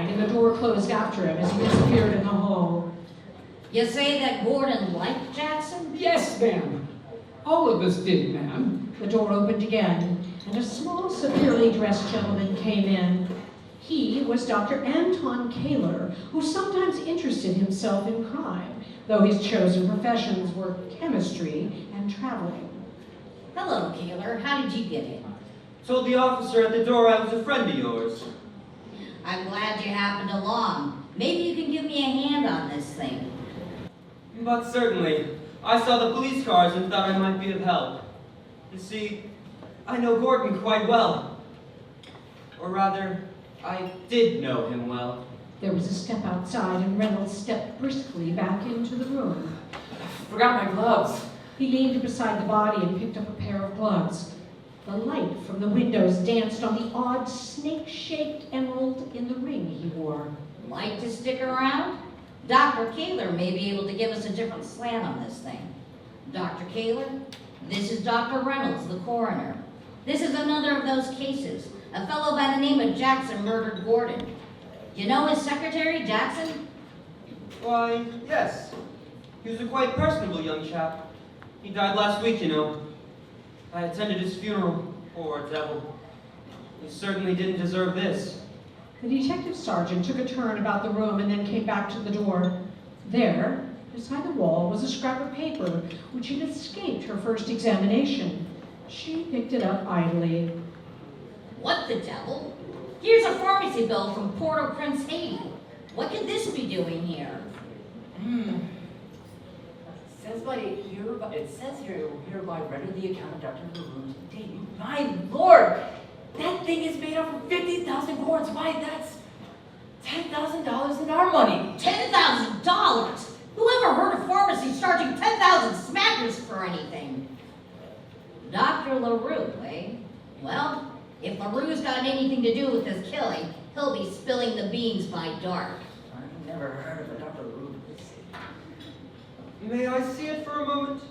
and the door closed after him as he disappeared in the hall. You say that Gordon liked Jackson? Yes, ma'am. All of us did, ma'am. The door opened again, and a small, severely dressed gentleman came in. He was Dr. Anton Kaler, who sometimes interested himself in crime, though his chosen professions were chemistry and traveling. Hello, Kaler. How did you get in? Told the officer at the door I was a friend of yours. I'm glad you happened along. Maybe you can give me a hand on this thing. But certainly. I saw the police cars and thought I might be of help. You see, I know Gordon quite well. Or rather, I did know him well. There was a step outside, and Reynolds stepped briskly back into the room. Forgot my gloves. He leaned beside the body and picked up a pair of gloves. The light from the windows danced on the odd snake-shaped emerald in the ring he wore. Like to stick around? Dr. Kaler may be able to give us a different slant on this thing. Dr. Kaler, this is Dr. Reynolds, the coroner. This is another of those cases. A fellow by the name of Jackson murdered Gordon. You know his secretary, Jackson? Why, yes. He was a quite personable young chap. He died last week, you know. I attended his funeral. Poor devil. He certainly didn't deserve this. The detective sergeant took a turn about the room and then came back to the door. There, beside the wall, was a scrap of paper which had escaped her first examination. She picked it up idly. What the devil? Here's a pharmacy bill from Port-au-Prince, Haiti. What could this be doing here? It says here, hereby render the account of Dr. LaRue's date. My lord! That thing is made up of 50,000 gourds. Why, that's $10,000 in our money. $10,000? Whoever heard of pharmacies charging 10,000 smackers for anything? Dr. LaRue, eh? Well, if LaRue's got anything to do with this killing, he'll be spilling the beans by dark. I've never heard of a Dr. LaRue. May I see it for a moment?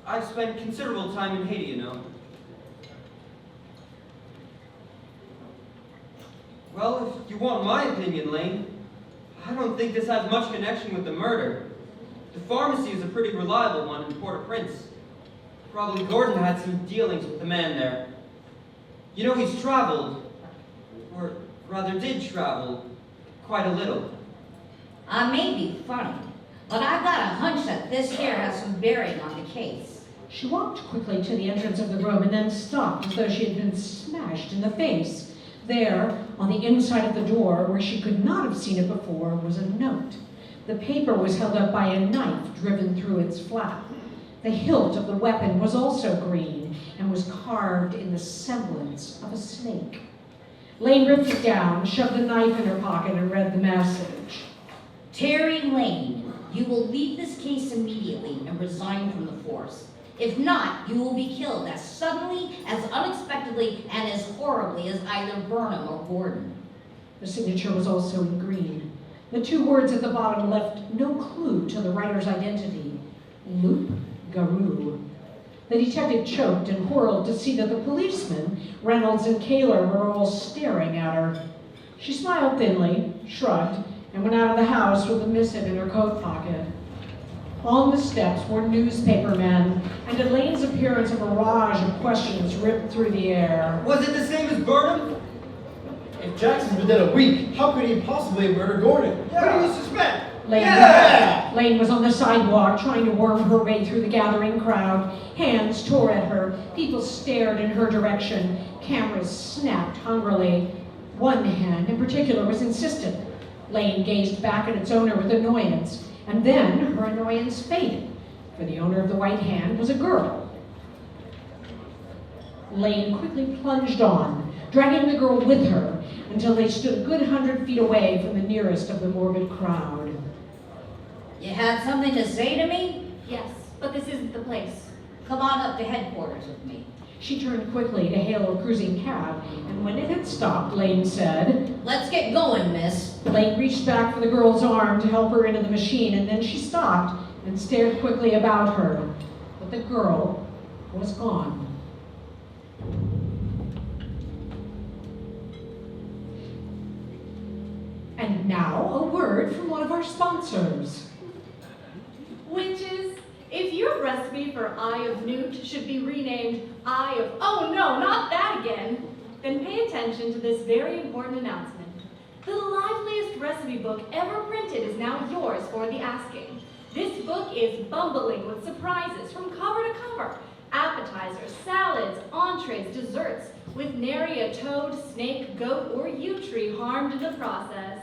I've spent considerable time in Haiti, you know. Well, if you want my opinion, Lane, I don't think this has much connection with the murder. The pharmacy is a pretty reliable one in Port-au-Prince. Probably Gordon had some dealings with the man there. You know, he's traveled, or rather did travel, quite a little. I may be funny, but I've got a hunch that this here has some bearing on the case. She walked quickly to the entrance of the room and then stopped as though she had been smashed in the face. There, on the inside of the door, where she could not have seen it before, was a note. The paper was held up by a knife driven through its flap. The hilt of the weapon was also green and was carved in the semblance of a snake. Lane ripped it down, shoved the knife in her pocket, and read the message. Terry Lane, you will leave this case immediately and resign from the force. If not, you will be killed as suddenly, as unexpectedly, and as horribly as either Burnham or Gordon. The signature was also in green. The two words at the bottom left no clue to the writer's identity. Loup Garou. The detective choked and whirled to see that the policemen, Reynolds and Kaler, were all staring at her. She smiled thinly, shrugged, and went out of the house with the missive in her coat pocket. On the steps were newspaper men, and Elaine's appearance a barrage of questions ripped through the air. Was it the same as Burnham? If Jackson's been dead a week, how could he possibly have murdered Gordon? What do you suspect? Lane was on the sidewalk trying to worm her way through the gathering crowd. Hands tore at her. People stared in her direction. Cameras snapped hungrily. One hand in particular was insistent. Lane gazed back at its owner with annoyance, and then her annoyance faded, for the owner of the white hand was a girl. Lane quickly plunged on, dragging the girl with her until they stood a good 100 feet away from the nearest of the morbid crowd. You had something to say to me? Yes, but this isn't the place. Come on up to headquarters with me. She turned quickly to hail a cruising cab, and when it had stopped, Lane said, Let's get going, miss. Lane reached back for the girl's arm to help her into the machine, and then she stopped and stared quickly about her. But the girl was gone. And now, a word from one of our sponsors. Witches, if your recipe for Eye of Newt should be renamed Eye of, oh no, not that again, then pay attention to this very important announcement. The liveliest recipe book ever printed is now yours for the asking. This book is bumbling with surprises from cover to cover. Appetizers, salads, entrees, desserts, with nary a toad, snake, goat, or yew tree harmed in the process.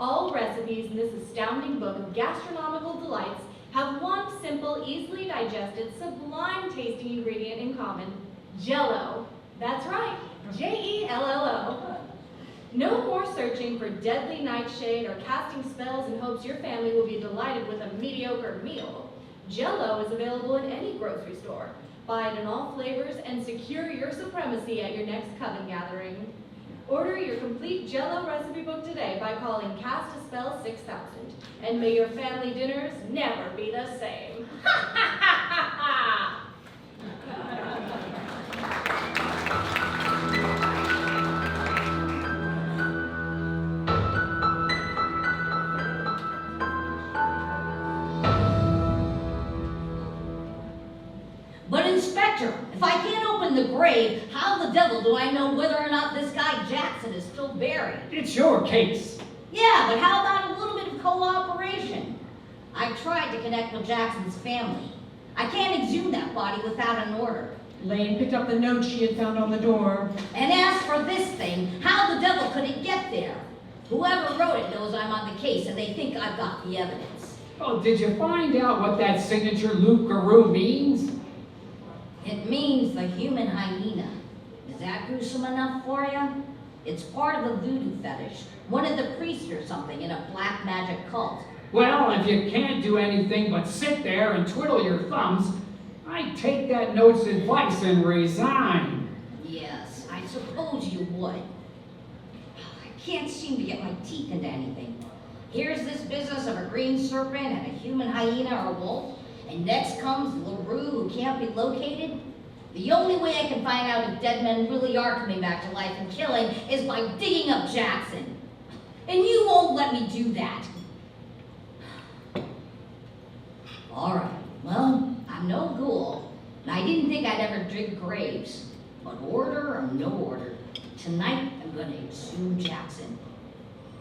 All recipes in this astounding book of gastronomical delights have one simple, easily digested, sublime tasting ingredient in common: Jell-O. That's right, Jello. No more searching for deadly nightshade or casting spells in hopes your family will be delighted with a mediocre meal. Jell-O is available in any grocery store. Buy it in all flavors and secure your supremacy at your next coven gathering. Order your complete Jell-O recipe book today by calling Cast a Spell 6000, and may your family dinners never be the same. But Inspector, if I can't open the grave, how the devil do I know whether or not this guy Jackson is still buried? It's your case. Yeah, but how about a little bit of cooperation? I tried to connect with Jackson's family. I can't exhume that body without an order. Lane picked up the note she had found on the door. And as for this thing, how the devil could it get there? Whoever wrote it knows I'm on the case and they think I've got the evidence. Oh, did you find out what that signature loup-garou means? It means the human hyena. Is that gruesome enough for you? It's part of a voodoo fetish. One of the priests or something in a black magic cult. Well, if you can't do anything but sit there and twiddle your thumbs, I'd take that note's advice and resign. Yes, I suppose you would. I can't seem to get my teeth into anything. Here's this business of a green serpent and a human hyena or wolf, and next comes LaRue who can't be located. The only way I can find out if dead men really are coming back to life and killing is by digging up Jackson. And you won't let me do that. All right, well, I'm no ghoul, and I didn't think I'd ever dig graves. But order or no order, tonight I'm gonna exhume Jackson.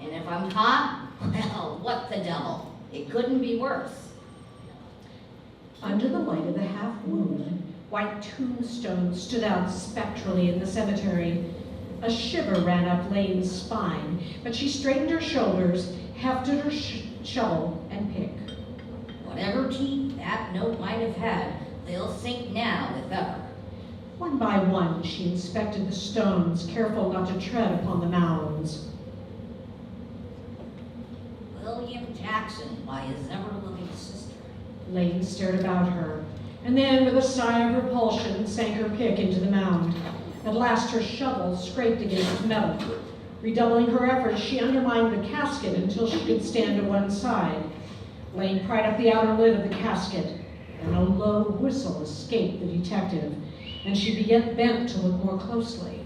And if I'm caught, well, what the devil? It couldn't be worse. Under the light of the half moon, white tombstones stood out spectrally in the cemetery. A shiver ran up Lane's spine, but she straightened her shoulders, hefted her shovel, and pick. Whatever teeth that note might have had, they'll sink now if ever. One by one, she inspected the stones, careful not to tread upon the mounds. William Jackson by his ever-living sister. Lane stared about her, and then with a sigh of repulsion sank her pick into the mound. At last her shovel scraped against metal. Redoubling her efforts, she undermined the casket until she could stand to one side. Lane pried up the outer lid of the casket, and a low whistle escaped the detective, and she began bent to look more closely.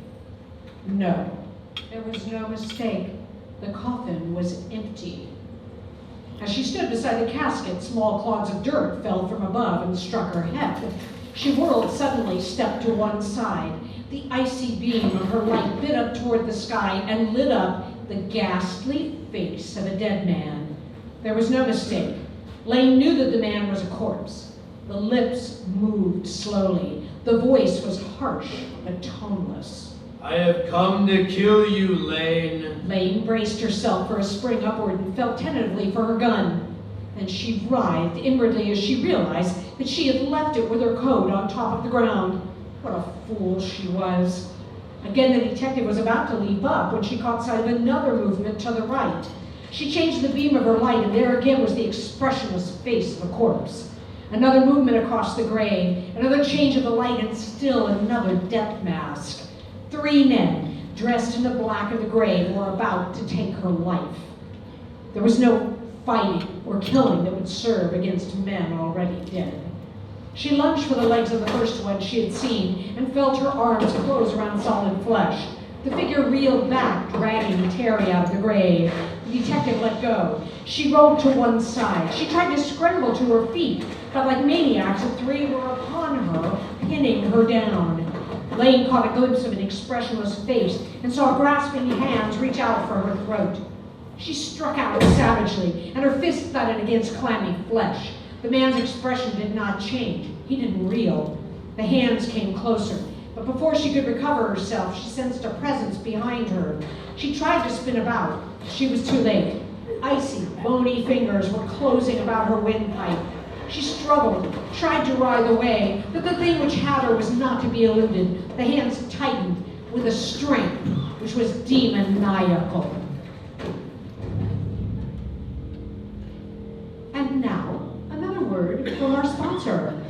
No, there was no mistake. The coffin was empty. As she stood beside the casket, small clods of dirt fell from above and struck her head. She whirled suddenly, stepped to one side. The icy beam of her light bit up toward the sky and lit up the ghastly face of a dead man. There was no mistake. Lane knew that the man was a corpse. The lips moved slowly. The voice was harsh but toneless. I have come to kill you, Lane. Lane braced herself for a spring upward and felt tentatively for her gun. Then she writhed inwardly as she realized that she had left it with her coat on top of the ground. What a fool she was. Again, the detective was about to leap up when she caught sight of another movement to the right. She changed the beam of her light, and there again was the expressionless face of a corpse. Another movement across the grave, another change of the light, and still another death mask. 3 men, dressed in the black of the grave, were about to take her life. There was no fighting or killing that would serve against men already dead. She lunged for the legs of the first one she had seen and felt her arms close around solid flesh. The figure reeled back, dragging and tearing. Terry out of the grave. The detective let go. She rolled to one side. She tried to scramble to her feet, but like maniacs, the three were upon her, pinning her down. Lane caught a glimpse of an expressionless face and saw grasping hands reach out for her throat. She struck out savagely, and her fist thudded against clammy flesh. The man's expression did not change. He didn't reel. The hands came closer, but before she could recover herself, she sensed a presence behind her. She tried to spin about. She was too late. Icy, bony fingers were closing about her windpipe. She struggled, tried to writhe away, but the thing which had her was not to be eluded. The hands tightened with a strength which was demoniacal. And now, another word from our sponsor.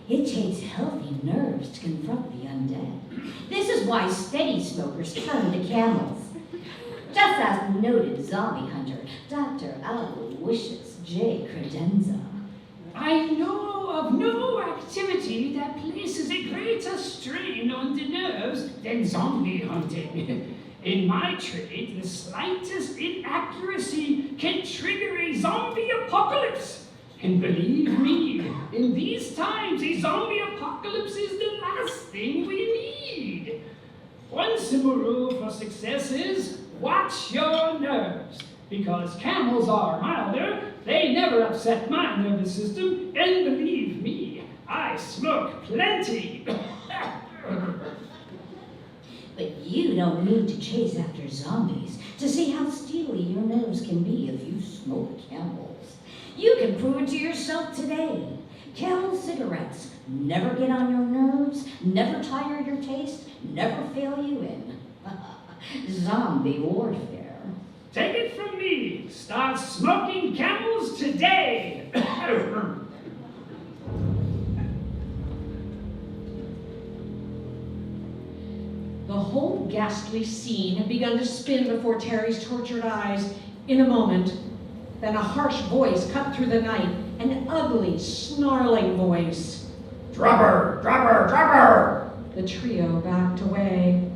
It takes healthy nerves to confront the undead. This is why steady smokers turn to camels. Just as noted zombie hunter, Dr. Aloysius J. Credenza. I know of no activity that places a greater strain on the nerves than zombie hunting. In my trade, the slightest inaccuracy can trigger a zombie apocalypse. And believe me, in these times, a zombie apocalypse is the last thing we need. One simple rule for success is watch your nerves. Because camels are milder, they never upset my nervous system, and believe me, I smoke plenty. But you don't need to chase after zombies to see how steely your nerves can be if you smoke Camels. You can prove it to yourself today. Camel cigarettes never get on your nerves, never tire your taste, never fail you in. Zombie warfare. Take it from me, start smoking Camels today. The whole ghastly scene had begun to spin before Terry's tortured eyes. In a moment, then a harsh voice cut through the night, an ugly, snarling voice. Drop her, drop her, drop her! The trio backed away.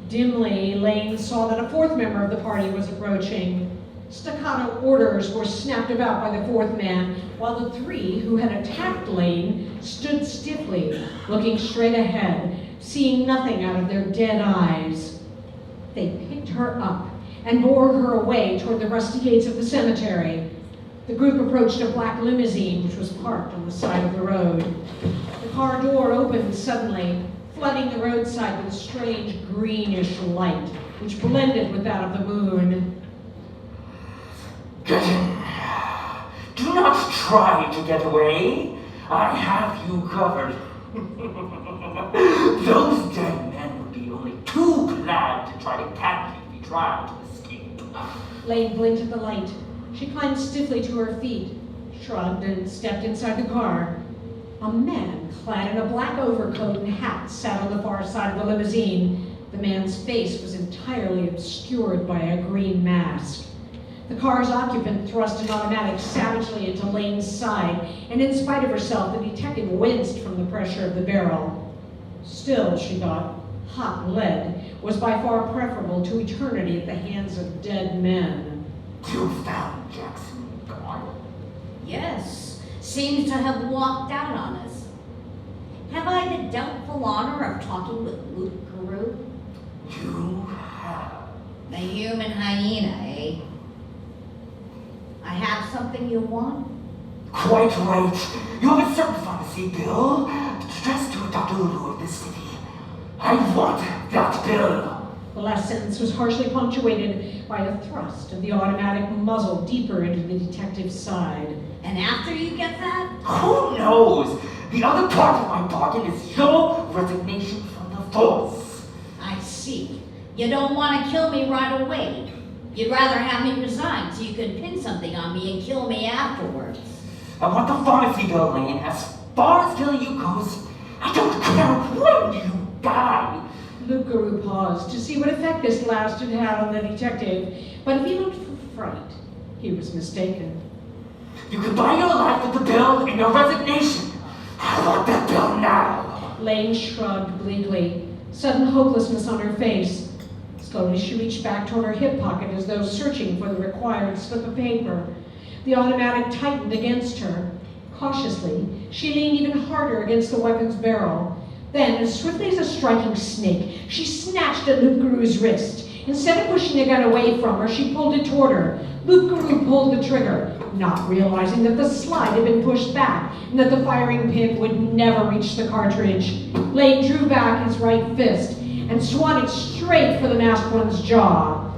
Dimly, Lane saw that a fourth member of the party was approaching. Staccato orders were snapped about by the fourth man, while the three who had attacked Lane stood stiffly, looking straight ahead, seeing nothing out of their dead eyes. They picked her up and bore her away toward the rusty gates of the cemetery. The group approached a black limousine which was parked on the side of the road. The car door opened suddenly, flooding the roadside with a strange greenish light, which blended with that of the moon. Get in. Do not try to get away. I have you covered. Those dead men would be only too glad to try to catch you if you tried to escape. Lane blinked at the light. She climbed stiffly to her feet, shrugged, and stepped inside the car. A man clad in a black overcoat and hat sat on the far side of the limousine. The man's face was entirely obscured by a green mask. The car's occupant thrust an automatic savagely into Lane's side, and in spite of herself, the detective winced from the pressure of the barrel. Still, she thought, hot lead was by far preferable to eternity at the hands of dead men. You found Jackson gone? Yes, seems to have walked out on us. Have I the doubtful honor of talking with Luke Guru? You have. The human hyena, eh? I have something you want? Quite right. You have a certain pharmacy bill addressed to a Dr. Lulu of this city. I want that bill. The last sentence was harshly punctuated by a thrust of the automatic muzzle deeper into the detective's side. And after you get that? Who knows? The other part of my bargain is your resignation from the force. I see. You don't want to kill me right away. You'd rather have me resign so you could pin something on me and kill me afterwards. I want the pharmacy bill, Lane. As far as killing you goes, I don't care when you die. Luke Guru paused to see what effect this last had had on the detective, but if he looked for fright, he was mistaken. You can buy your life with the bill and your resignation. I want that bill now. Lane shrugged bleakly, sudden hopelessness on her face. Slowly she reached back toward her hip pocket as though searching for the required slip of paper. The automatic tightened against her. Cautiously, she leaned even harder against the weapon's barrel. Then, as swiftly as a striking snake, she snatched at Loup Garou's wrist. Instead of pushing the gun away from her, she pulled it toward her. Loup Garou pulled the trigger, not realizing that the slide had been pushed back and that the firing pin would never reach the cartridge. Lane drew back his right fist and swung it straight for the masked one's jaw.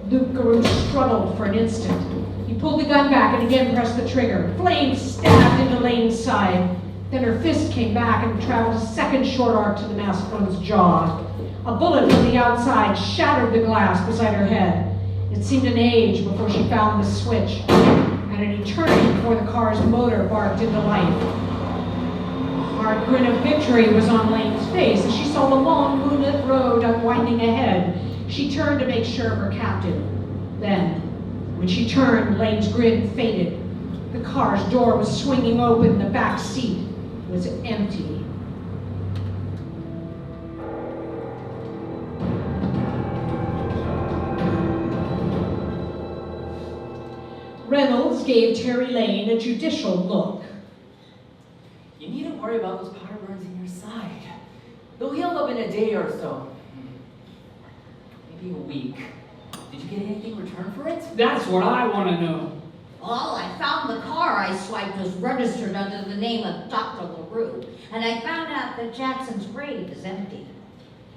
Loup Garou struggled for an instant. He pulled the gun back and again pressed the trigger. Flame stabbed into Lane's side. Then her fist came back and traveled a second short arc to the masked one's jaw. A bullet from the outside shattered the glass beside her head. It seemed an age before she found the switch, and an eternity before the car's motor barked into life. A hard grin of victory was on Lane's face as she saw the long moonlit road unwinding ahead. She turned to make sure of her captive. Then, when she turned, Lane's grin faded. The car's door was swinging open, the back seat was empty. Reynolds gave Terry Lane a judicial look. You needn't worry about those powder burns in your side. They'll heal up in a day or so. Maybe a week. Did you get anything in return for it? That's what I want to know. Well, I found the car I swiped was registered under the name of Dr. LaRue, and I found out that Jackson's grave is empty.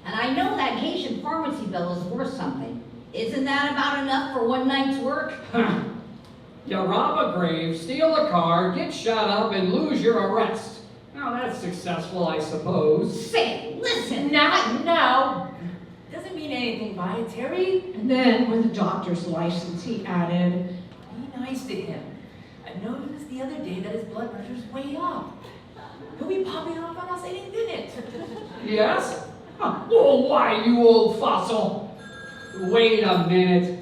And I know that Haitian pharmacy bill is worth something. Isn't that about enough for one night's work? You rob a grave, steal a car, get shot up, and lose your arrest. Now that's successful, I suppose. Say, listen! Now. Doesn't mean anything by it, Terry. And then, with the doctor's license, he added, Be nice to him. I noticed the other day that his blood pressure's way up. He'll be popping off on us any minute. Yes? Oh, why, you old fossil? Wait a minute.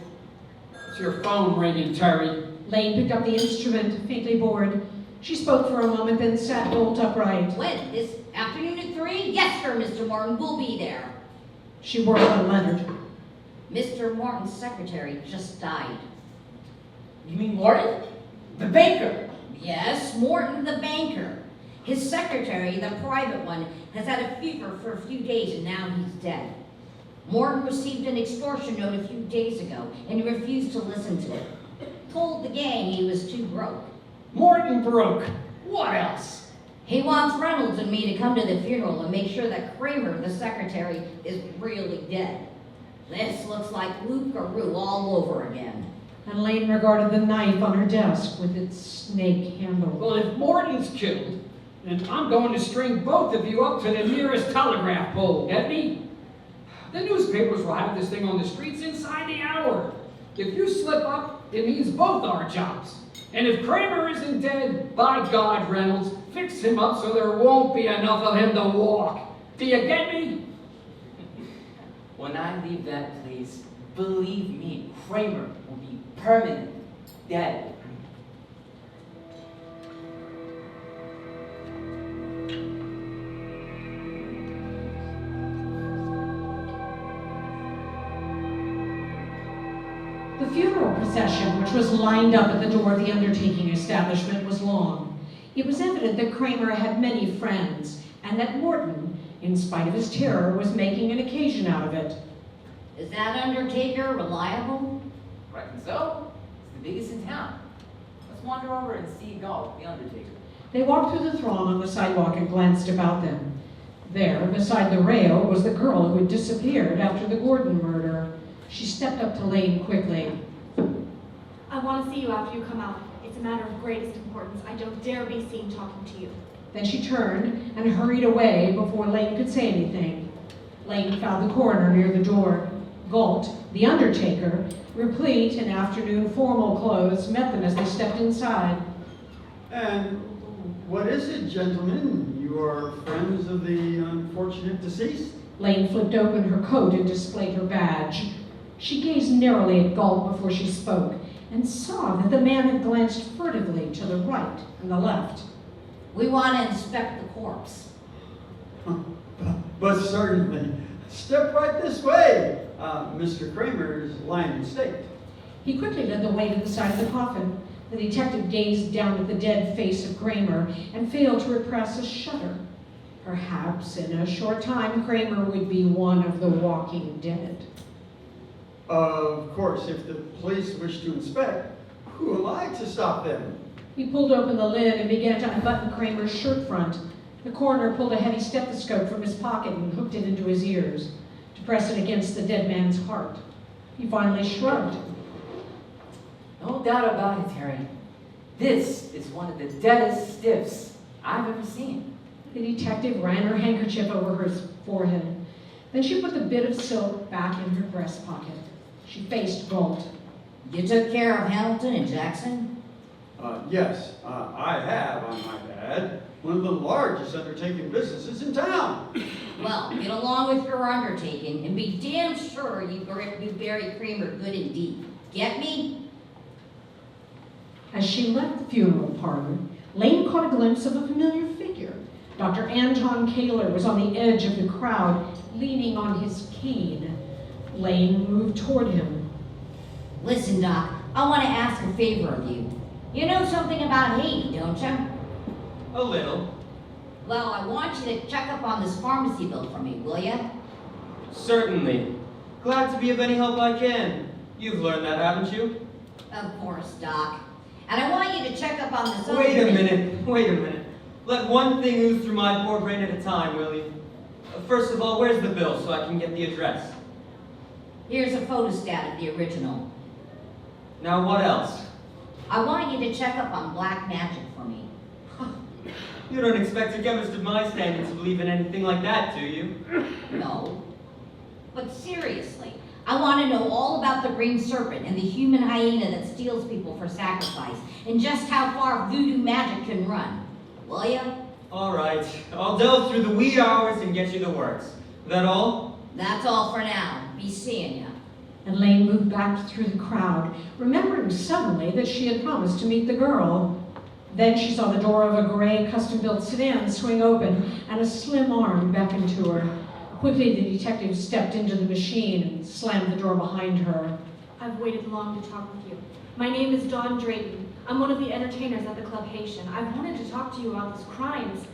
It's your phone ringing, Terry. Lane picked up the instrument, faintly bored. She spoke for a moment, then sat bolt upright. When? This afternoon at 3? Yes, sir, Mr. Morton. We'll be there. She whirled on Leonard. Mr. Morton's secretary just died. You mean Morton? The banker? Yes, Morton the banker. His secretary, the private one, has had a fever for a few days and now he's dead. Morton received an extortion note a few days ago and he refused to listen to it. Told the gang he was too broke. Morton broke. What else? He wants Reynolds and me to come to the funeral and make sure that Kramer, the secretary, is really dead. This looks like Loup Garou all over again. And Lane regarded the knife on her desk with its snake handle. Well, if Morton's killed, then I'm going to string both of you up to the nearest telegraph pole, get me? The newspapers will have this thing on the streets inside the hour. If you slip up, it means both our jobs. And if Kramer isn't dead, by God, Reynolds, fix him up so there won't be enough of him to walk. Do you get me? When I leave that place, believe me, Kramer will be permanently dead. The funeral procession, which was lined up at the door of the undertaking establishment, was long. It was evident that Kramer had many friends, and that Morton, in spite of his terror, was making an occasion out of it. Is that undertaker reliable? Reckon so. It's the biggest in town. Let's wander over and see Galt, the undertaker. They walked through the throng on the sidewalk and glanced about them. There, beside the rail, was the girl who had disappeared after the Gordon murder. She stepped up to Lane quickly. I want to see you after you come out. It's a matter of greatest importance. I don't dare be seen talking to you. Then she turned and hurried away before Lane could say anything. Lane found the coroner near the door. Galt, the undertaker, replete in afternoon formal clothes, met them as they stepped inside. And what is it, gentlemen? You are friends of the unfortunate deceased? Lane flipped open her coat and displayed her badge. She gazed narrowly at Galt before she spoke, and saw that the man had glanced furtively to the right and the left. We want to inspect the corpse. But certainly. Step right this way. Mr. Kramer's lying in state. He quickly led the way to the side of the coffin. The detective gazed down at the dead face of Kramer and failed to repress a shudder. Perhaps in a short time, Kramer would be one of the walking dead. Of course, if the police wish to inspect, who am I to stop them? He pulled open the lid and began to unbutton Kramer's shirt front. The coroner pulled a heavy stethoscope from his pocket and hooked it into his ears to press it against the dead man's heart. He finally shrugged. No doubt about it, Terry. This is one of the deadest stiffs I've ever seen. The detective ran her handkerchief over her forehead. Then she put the bit of silk back in her breast pocket. She faced Galt. You took care of Hamilton and Jackson? Yes, I have, I might add, one of the largest undertaking businesses in town. Well, get along with your undertaking and be damn sure you bury Kramer good and deep. Get me? As she left the funeral parlor, Lane caught a glimpse of a familiar figure. Dr. Anton Kaler was on the edge of the crowd, leaning on his cane. Lane moved toward him. Listen, Doc, I want to ask a favor of you. You know something about Haiti, don't you? A little. Well, I want you to check up on this pharmacy bill for me, will you? Certainly. Glad to be of any help I can. You've learned that, haven't you? Of course, Doc. And I want you to check up on this Wait a minute. Let one thing ooze through my poor brain at a time, will you? First of all, where's the bill so I can get the address? Here's a photostat of the original. Now what else? I want you to check up on black magic for me. You don't expect a chemist of my standing to believe in anything like that, do you? No. But seriously, I want to know all about the green serpent and the human hyena that steals people for sacrifice, and just how far voodoo magic can run. Will ya? All right. I'll delve through the wee hours and get you the works. That all? That's all for now. Be seeing ya. And Lane moved back through the crowd, remembering suddenly that she had promised to meet the girl. Then she saw the door of a gray custom-built sedan swing open, and a slim arm beckoned to her. Quickly, the detective stepped into the machine and slammed the door behind her. I've waited long to talk with you. My name is Dawn Drayton. I'm one of the entertainers at the Club Haitian. I've wanted to talk to you about these crimes.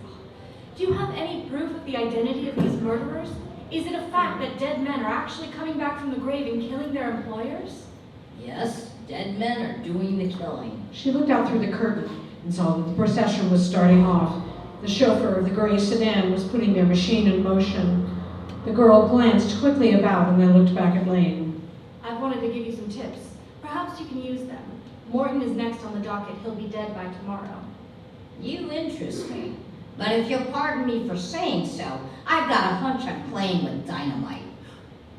Do you have any proof of the identity of these murderers? Is it a fact that dead men are actually coming back from the grave and killing their employers? Yes, dead men are doing the killing. She looked out through the curtain and saw that the procession was starting off. The chauffeur of the gray sedan was putting their machine in motion. The girl glanced quickly about and then looked back at Lane. I've wanted to give you some tips. Perhaps you can use them. Morton is next on the docket. He'll be dead by tomorrow. You interest me. But if you'll pardon me for saying so, I've got a hunch I'm playing with dynamite.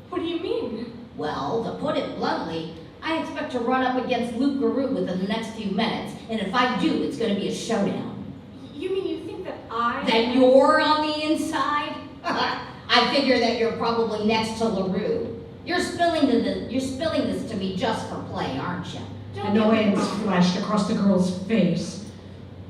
What do you mean? Well, to put it bluntly, I expect to run up against Luke Garou within the next few minutes, and if I do, it's going to be a showdown. You mean you think that That you're on the inside? I figure that you're probably next to LaRue. You're spilling this to me just for play, aren't you? Annoyance flashed across the girl's face.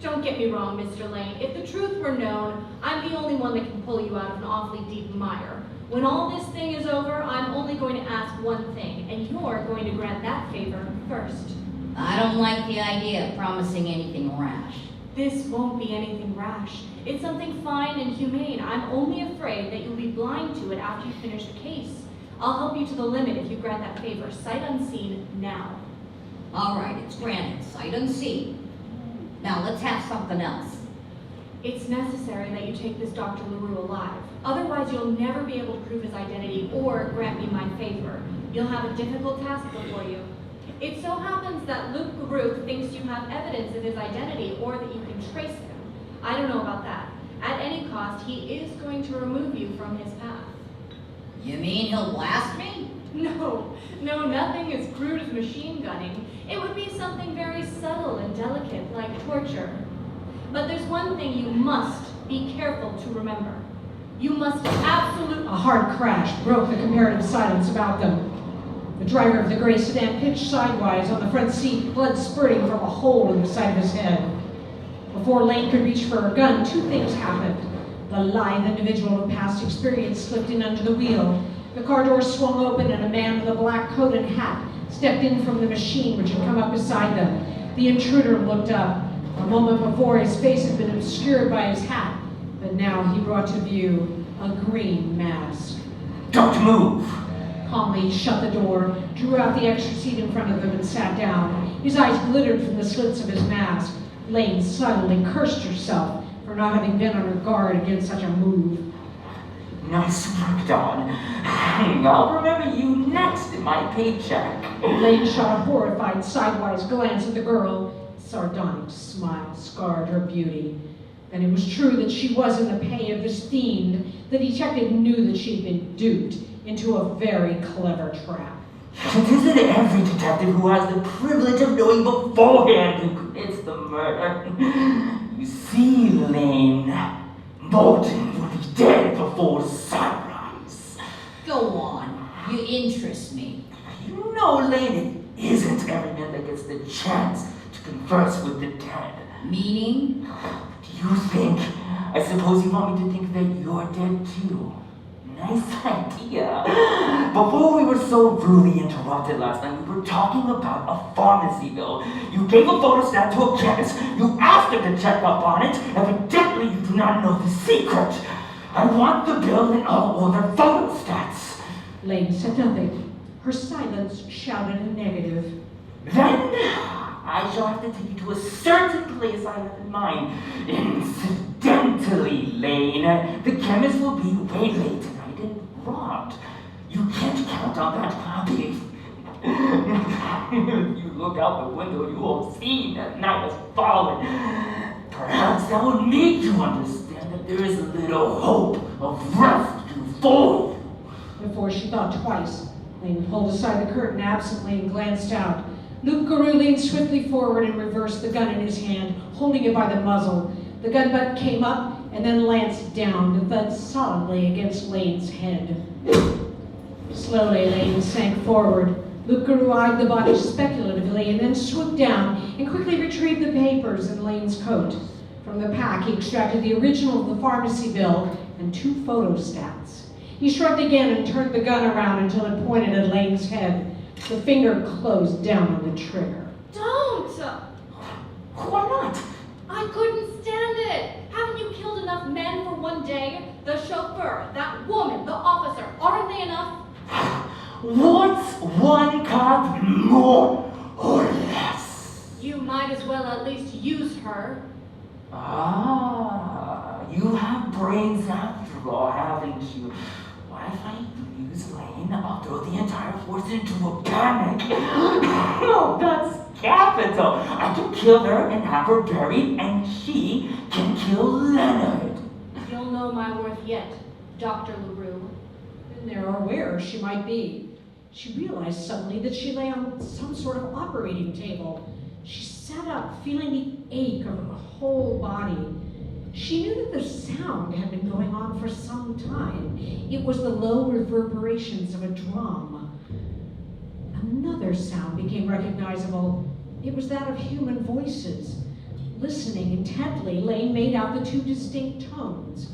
Don't get me wrong, Mr. Lane. If the truth were known, I'm the only one that can pull you out of an awfully deep mire. When all this thing is over, I'm only going to ask one thing, and you're going to grant that favor first. I don't like the idea of promising anything rash. This won't be anything rash. It's something fine and humane. I'm only afraid that you'll be blind to it after you finish the case. I'll help you to the limit if you grant that favor, sight unseen, now. All right, it's granted, sight unseen. Now let's have something else. It's necessary that you take this Dr. LaRue alive. Otherwise, you'll never be able to prove his identity or grant me my favor. You'll have a difficult task before you. It so happens that Luke LaRue thinks you have evidence of his identity or that you can trace him. I don't know about that. At any cost, he is going to remove you from his path. You mean he'll blast me? No, nothing as crude as machine gunning. It would be something very subtle and delicate, like torture. But there's one thing you must be careful to remember. You must absolutely... A hard crash broke the comparative silence about them. The driver of the gray sedan pitched sidewise on the front seat, blood spurting from a hole in the side of his head. Before Lane could reach for her gun, two things happened. The lithe individual of past experience slipped in under the wheel, The car door swung open and a man with a black coat and hat stepped in from the machine which had come up beside them. The intruder looked up. A moment before, his face had been obscured by his hat, but now he brought to view a green mask. Don't move! Calmly, he shut the door, drew out the extra seat in front of him, and sat down. His eyes glittered from the slits of his mask. Lane silently cursed herself for not having been on her guard against such a move. Nice work, Dawn. I'll remember you next in my paycheck. Lane shot a horrified, sidewise glance at the girl. A sardonic smile scarred her beauty. And it was true that she was in the pay of this fiend. The detective knew that she had been duped into a very clever trap. It isn't every detective who has the privilege of knowing beforehand who commits the murder. You see, Lane, Bolton will be dead before sunrise. Go on. You interest me. You know, Lane, it isn't every man that gets the chance to converse with the dead. Meaning? Do you think? I suppose you want me to think that you're dead too. Nice idea. Before we were so rudely interrupted last night, we were talking about a pharmacy bill. You gave a photostat to a chemist. You asked him to check up on it. Evidently, you do not know the secret. I want the bill and all other photostats. Lane said nothing. Her silence shouted a negative. Then I shall have to take you to a certain place I have in mind. Incidentally, Lane, the chemist will be way late tonight and robbed. You can't count on that copy. If you look out the window, you will see that night has fallen. Perhaps that will make you understand that there is a little hope of rescue for you. Before she thought twice, Lane pulled aside the curtain absently and glanced out. Luke Garou leaned swiftly forward and reversed the gun in his hand, holding it by the muzzle. The gun butt came up and then lanced down to thud solidly against Lane's head. Slowly, Lane sank forward. Luke Garou eyed the body speculatively and then swooped down and quickly retrieved the papers in Lane's coat. From the pack, he extracted the original of the pharmacy bill and 2 photostats. He shrugged again and turned the gun around until it pointed at Lane's head. The finger closed down on the trigger. Don't! Why not? I couldn't stand it. Haven't you killed enough men for one day? The chauffeur, that woman, the officer, aren't they enough? What's one cop more or less? You might as well at least use her. Ah, you have brains after all, haven't you? Why, if I use Lane, I'll throw the entire force into a panic. Oh, that's capital. I can kill her and have her buried, and she can kill Leonard. You'll know my worth yet, Dr. LaRue. And there are where she might be. She realized suddenly that she lay on some sort of operating table. She sat up, feeling the ache of her whole body. She knew that the sound had been going on for some time. It was the low reverberations of a drum. Another sound became recognizable. It was that of human voices. Listening intently, Lane made out the 2 distinct tones.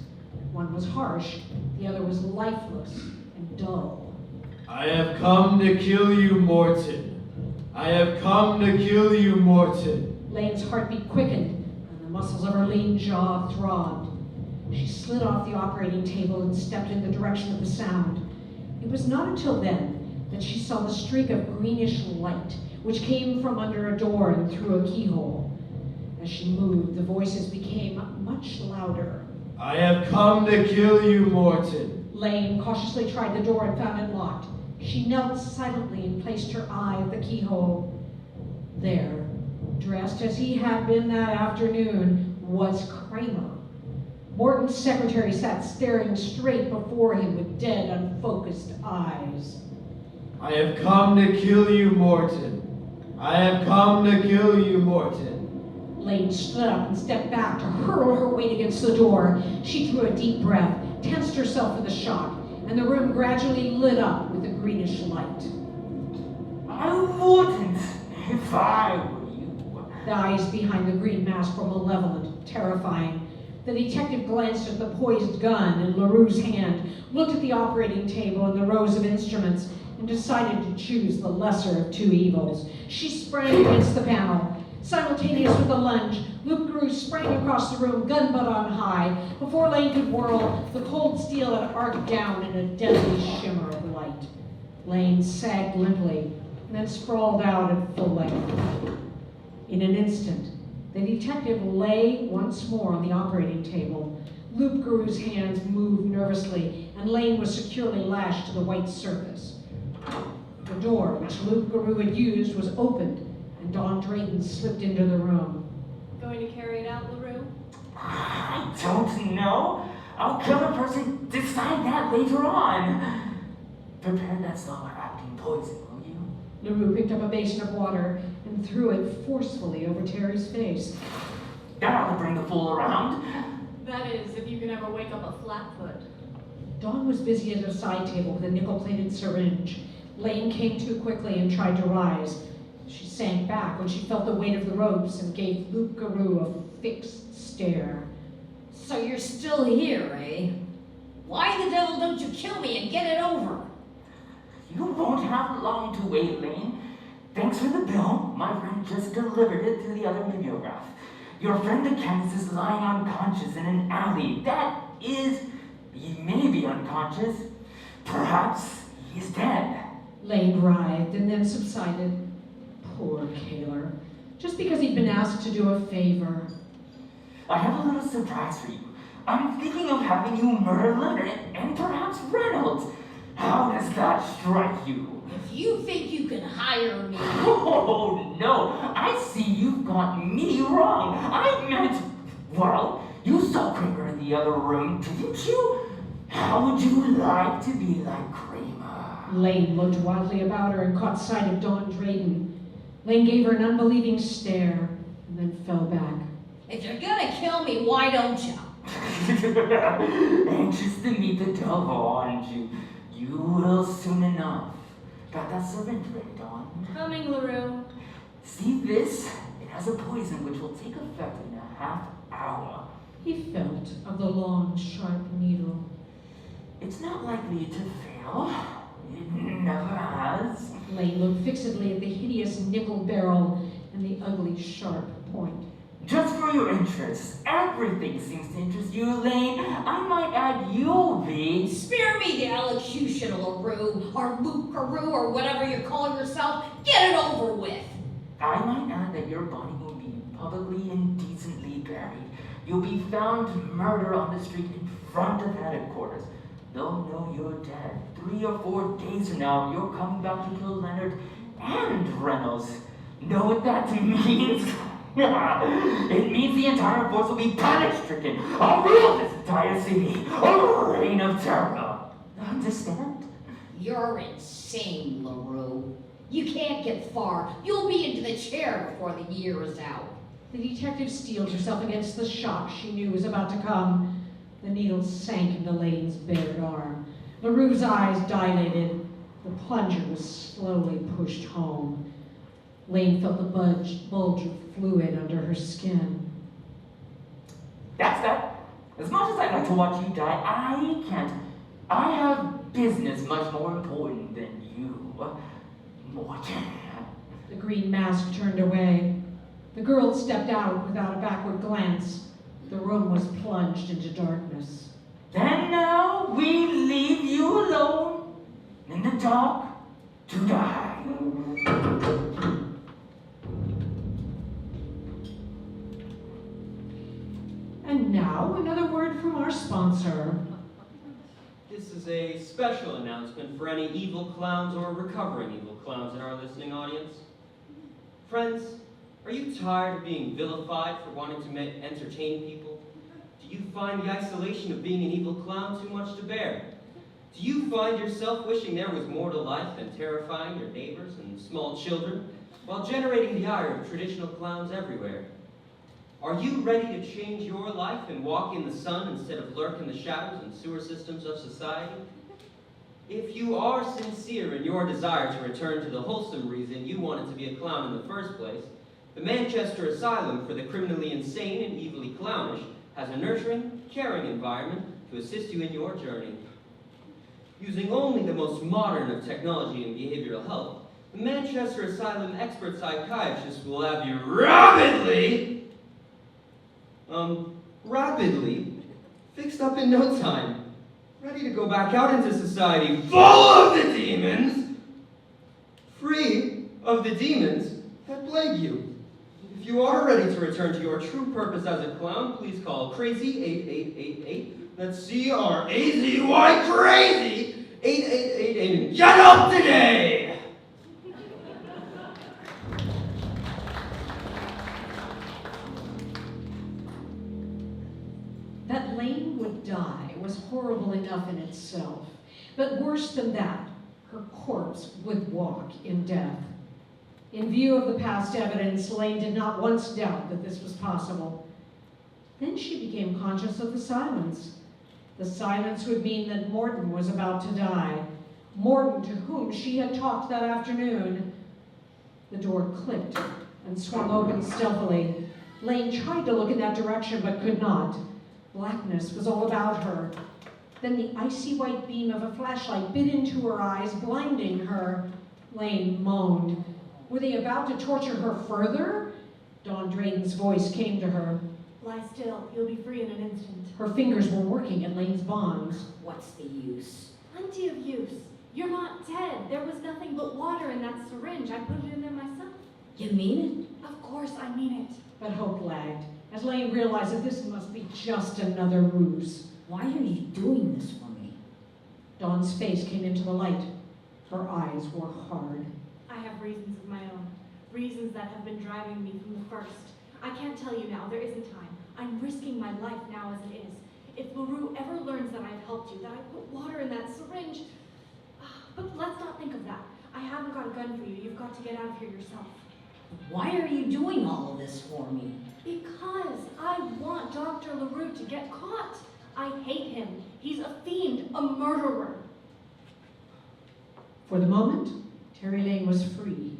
One was harsh, the other was lifeless and dull. I have come to kill you, Morton. I have come to kill you, Morton. Lane's heartbeat quickened, and the muscles of her lean jaw throbbed. She slid off the operating table and stepped in the direction of the sound. It was not until then that she saw the streak of greenish light, which came from under a door and through a keyhole. As she moved, the voices became much louder. I have come to kill you, Morton. Lane cautiously tried the door and found it locked. She knelt silently and placed her eye at the keyhole. There, dressed as he had been that afternoon, was Kramer. Morton's secretary sat staring straight before him with dead, unfocused eyes. I have come to kill you, Morton. I have come to kill you, Morton. Lane stood up and stepped back to hurl her weight against the door. She drew a deep breath, tensed herself for the shock, and the room gradually lit up with a greenish light. I wouldn't if I were you. The eyes behind the green mask were malevolent, terrifying. The detective glanced at the poised gun in LaRue's hand, looked at the operating table and the rows of instruments, and decided to choose the lesser of two evils. She sprang against the panel. Simultaneous with the lunge, Luke Grew sprang across the room, gun butt on high. Before Lane could whirl, the cold steel had arced down in a deadly shimmer of light. Lane sagged limply, and then sprawled out at full length. In an instant, the detective lay once more on the operating table. Luke Garew's hands moved nervously, and Lane was securely lashed to the white surface. The door, which Luke Garew had used, was opened, and Dawn Drayton slipped into the room. Going to carry it out, LaRue? I don't know. I'll kill a person, decide that later on. Prepare that slower-acting poison, will you? LaRue picked up a basin of water and threw it forcefully over Terry's face. That ought to bring the fool around. That is, if you can ever wake up a flatfoot. Dawn was busy at a side table with a nickel-plated syringe. Lane came to quickly and tried to rise. She sank back when she felt the weight of the ropes and gave Luke Garew a fixed stare. So you're still here, eh? Why the devil don't you kill me and get it over? You won't have long to wait, Lane. Thanks for the bill. My friend just delivered it through the other mimeograph. Your friend the chemist is lying unconscious in an alley. That is, he may be unconscious. Perhaps he's dead. Lane writhed and then subsided. Poor Kaler. Just because he'd been asked to do a favor. I have a little surprise for you. I'm thinking of having you murder Leonard and perhaps Reynolds. How does that strike you? If you think you can hire me... Oh, no. I see you've got me wrong. I meant... Well, you saw Kramer in the other room, didn't you? How would you like to be like Kramer? Lane looked wildly about her and caught sight of Dawn Drayton. Lane gave her an unbelieving stare and then fell back. If you're gonna kill me, why don't you? Anxious to meet the devil, aren't you? You will soon enough. Got that syringe ready, Dawn? Coming, LaRue. See this? It has a poison which will take effect in a half hour. He felt of the long, sharp needle. It's not likely to fail. It never has. Lane looked fixedly at the hideous nickel barrel and the ugly, sharp point. Just for your interest, everything seems to interest you, Lane. I might add you'll be... Spare me the elocution, LaRue, or Luke Carew, or whatever you're calling yourself. Get it over with. I might add that your body will be publicly indecently buried. You'll be found murdered on the street in front of headquarters. They'll know you're dead. 3 or 4 days from now, you're coming back to kill Leonard and Reynolds. Know what that means? It means the entire force will be panic-stricken. I'll rule this entire city. A reign of terror. Understand? You're insane, LaRue. You can't get far. You'll be into the chair before the year is out. The detective steeled herself against the shock she knew was about to come. The needle sank into Lane's bared arm. LaRue's eyes dilated. The plunger was slowly pushed home. Lane felt the bulge of fluid under her skin. That's that. As much as I'd like to watch you die, I can't. I have business much more important than you, Morton. The green mask turned away. The girl stepped out without a backward glance. The room was plunged into darkness. And now we leave you alone in the dark to die. And now, another word from our sponsor. This is a special announcement for any evil clowns or recovering evil clowns in our listening audience. Friends, are you tired of being vilified for wanting to entertain people? Do you find the isolation of being an evil clown too much to bear? Do you find yourself wishing there was more to life than terrifying your neighbors and small children, while generating the ire of traditional clowns everywhere? Are you ready to change your life and walk in the sun instead of lurk in the shadows and sewer systems of society? If you are sincere in your desire to return to the wholesome reason you wanted to be a clown in the first place, the Manchester Asylum for the Criminally Insane and Evilly Clownish has a nurturing, caring environment to assist you in your journey. Using only the most modern of technology and behavioral health, the Manchester Asylum expert psychiatrist will have you rapidly fixed up in no time, ready to go back out into society full of the demons, free of the demons that plague you. If you are ready to return to your true purpose as a clown, please call Crazy 8888. That's CRAZY Crazy 8888 and get up today! That Lane would die was horrible enough in itself, but worse than that, her corpse would walk in death. In view of the past evidence, Lane did not once doubt that this was possible. Then she became conscious of the silence. The silence would mean that Morton was about to die. Morton, to whom she had talked that afternoon. The door clicked and swung open stealthily. Lane tried to look in that direction, but could not. Blackness was all about her. Then the icy white beam of a flashlight bit into her eyes, blinding her. Lane moaned. Were they about to torture her further? Dawn Drayden's voice came to her. Lie still. You'll be free in an instant. Her fingers were working at Lane's bonds. What's the use? Plenty of use. You're not dead. There was nothing but water in that syringe. I put it in there myself. You mean Of course I mean it. But hope lagged, as Lane realized that this must be just another ruse. it? Why are you doing this for me? Dawn's face came into the light. Her eyes were hard. I have reasons of my own. Reasons that have been driving me from the first. I can't tell you now. There isn't time. I'm risking my life now as it is. If LaRue ever learns that I've helped you, that I put water in that syringe... But let's not think of that. I haven't got a gun for you. You've got to get out of here yourself. Why are you doing all of this for me? Because I want Dr. LaRue to get caught. I hate him. He's a fiend, a murderer. For the moment, Terry Lane was free.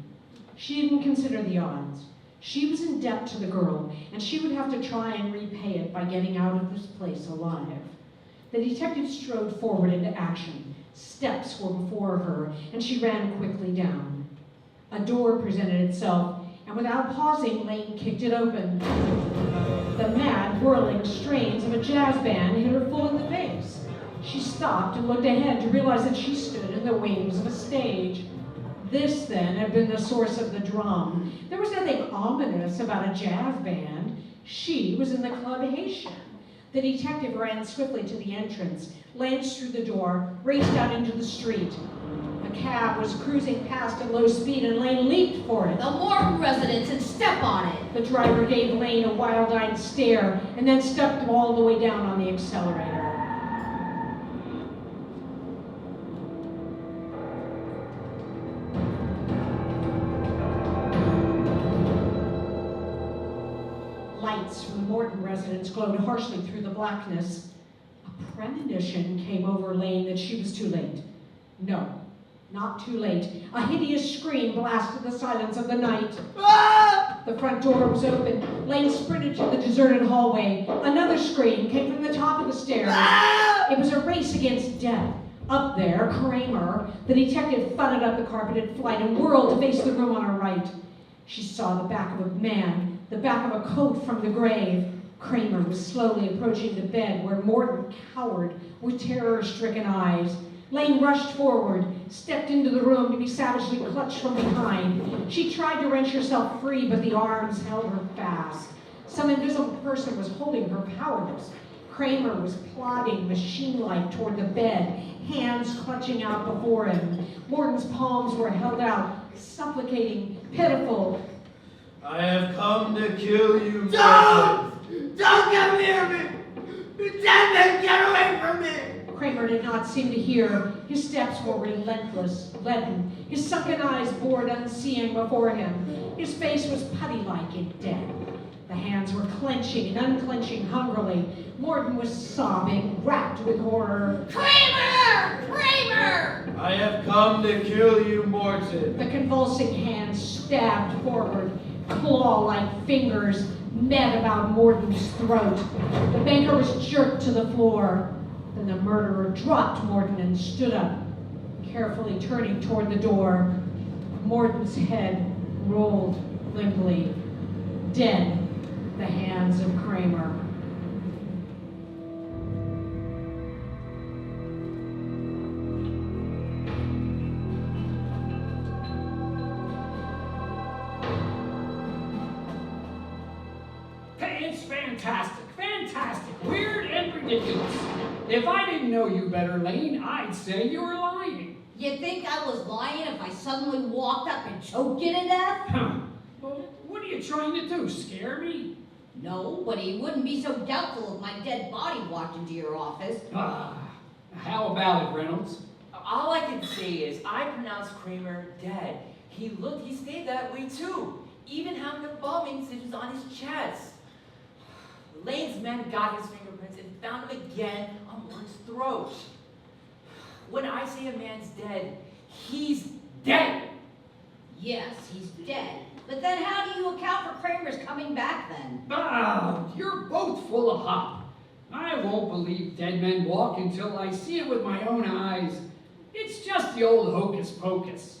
She didn't consider the odds. She was in debt to the girl, and she would have to try and repay it by getting out of this place alive. The detective strode forward into action. Steps were before her, and she ran quickly down. A door presented itself, and without pausing, Lane kicked it open. The mad, whirling strains of a jazz band hit her full in the face. She stopped and looked ahead to realize that she stood in the wings of a stage. This, then, had been the source of the drum. There was nothing ominous about a jazz band. She was in the Club Haitian. The detective ran swiftly to the entrance, lanced through the door, raced out into the street. A cab was cruising past at low speed, and Lane leaped for it. The Morton residence and step on it. The driver gave Lane a wild-eyed stare and then stepped all the way down on the accelerator. Lights from the Morton residence glowed harshly through the blackness. A premonition came over Lane that she was too late. No, not too late. A hideous scream blasted the silence of the night. Ah! The front door was open. Lane sprinted to the deserted hallway. Another scream came from the top of the stairs. Ah! It was a race against death. Up there, Kramer, the detective, thudded up the carpeted flight and whirled to face the room on her right. She saw the back of a man, the back of a coat from the grave. Kramer was slowly approaching the bed where Morton cowered with terror-stricken eyes. Lane rushed forward, stepped into the room to be savagely clutched from behind. She tried to wrench herself free, but the arms held her fast. Some invisible person was holding her powerless. Kramer was plodding machine-like toward the bed, hands clutching out before him. Morton's palms were held out, supplicating, pitiful. I have come to kill you, Morton. Don't come near me! Lieutenant, get away from me! Kramer did not seem to hear. His steps were relentless, leaden. His sunken eyes bored unseeing before him. His face was putty-like in death. The hands were clenching and unclenching hungrily. Morton was sobbing, racked with horror. Kramer! Kramer! I have come to kill you, Morton. The convulsing hands stabbed forward, claw-like fingers met about Morton's throat. The banker was jerked to the floor. Then the murderer dropped Morton and stood up, carefully turning toward the door. Morton's head rolled limply, dead in the hands of Kramer. It's fantastic, fantastic, weird and ridiculous. If I didn't know you better, Lane, I'd say you were lying. You think I was lying if I suddenly walked up and choked you to death? Huh. Well, what are you trying to do, scare me? No, but he wouldn't be so doubtful if my dead body walked into your office. How about it, Reynolds? All I can say is I pronounced Kramer dead. He stayed that way too. Even having the embalming stitches on his chest. Lane's men got his fingerprints and found him again on Morton's throat. When I say a man's dead, he's dead. Yes, he's dead. But then how do you account for Kramer's coming back then? You're both full of hop. I won't believe dead men walk until I see it with my own eyes. It's just the old hocus pocus.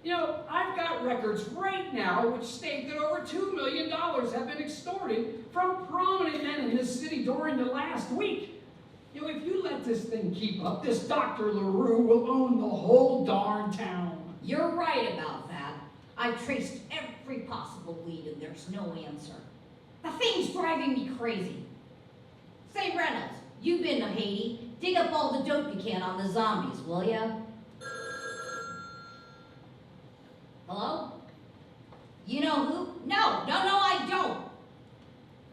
You know, I've got records right now which state that over $2 million have been extorted from prominent men in this city during the last week. You know, if you let this thing keep up, this Dr. LaRue will own the whole darn town. You're right about that. I've traced every possible lead and there's no answer. The thing's driving me crazy. Say, Reynolds, you've been to Haiti. Dig up all the dope you can on the zombies, will ya? Hello? You know who? No, I don't.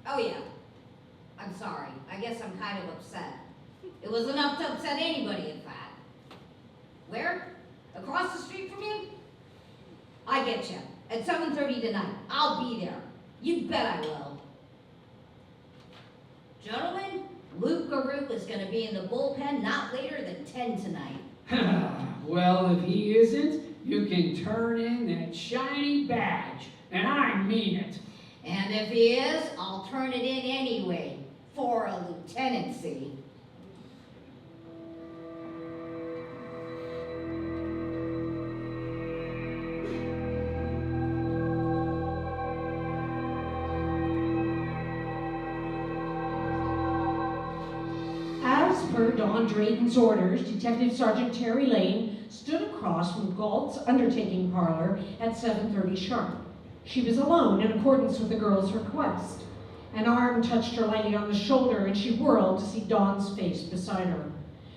Oh yeah. I'm sorry. I guess I'm kind of upset. It was enough to upset anybody, in fact. Where? Across the street from you? I get you. At 7:30 tonight. I'll be there. You bet I will. Gentlemen, Luke Garou is going to be in the bullpen not later than 10 tonight. Well, if he isn't, you can turn in that shiny badge, and I mean it. And if he is, I'll turn it in anyway, for a lieutenancy. As per Don Drayton's orders, Detective Sergeant Terry Lane stood across from Galt's undertaking parlor at 7:30 sharp. She was alone in accordance with the girl's request. An arm touched her lightly on the shoulder and she whirled to see Dawn's face beside her.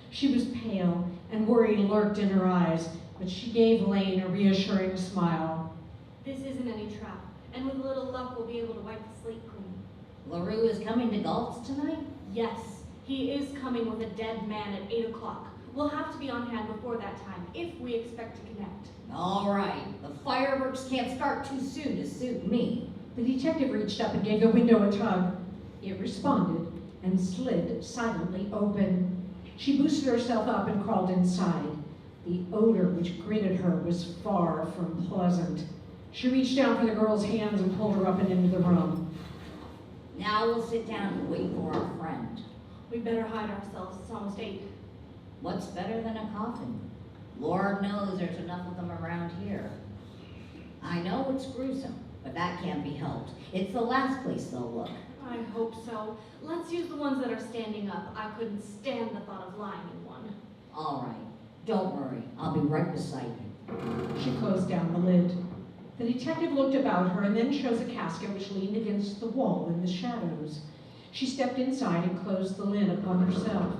She was pale and worry lurked in her eyes, but she gave Lane a reassuring smile. This isn't any trap, and with a little luck we'll be able to wipe the slate clean. LaRue is coming to Galt's tonight? Yes, he is coming with a dead man at 8 o'clock. We'll have to be on hand before that time, if we expect to connect. All right. The fireworks can't start too soon to suit me. The detective reached up and gave the window a tug. It responded and slid silently open. She boosted herself up and crawled inside. The odor which greeted her was far from pleasant. She reached down for the girl's hands and pulled her up and into the room. Now we'll sit down and wait for our friend. We better hide ourselves. It's almost 8. What's better than a coffin? Lord knows there's enough of them around here. I know it's gruesome, but that can't be helped. It's the last place they'll look. I hope so. Let's use the ones that are standing up. I couldn't stand the thought of lying in one. All right. Don't worry. I'll be right beside you. She closed down the lid. The detective looked about her and then chose a casket which leaned against the wall in the shadows. She stepped inside and closed the lid upon herself.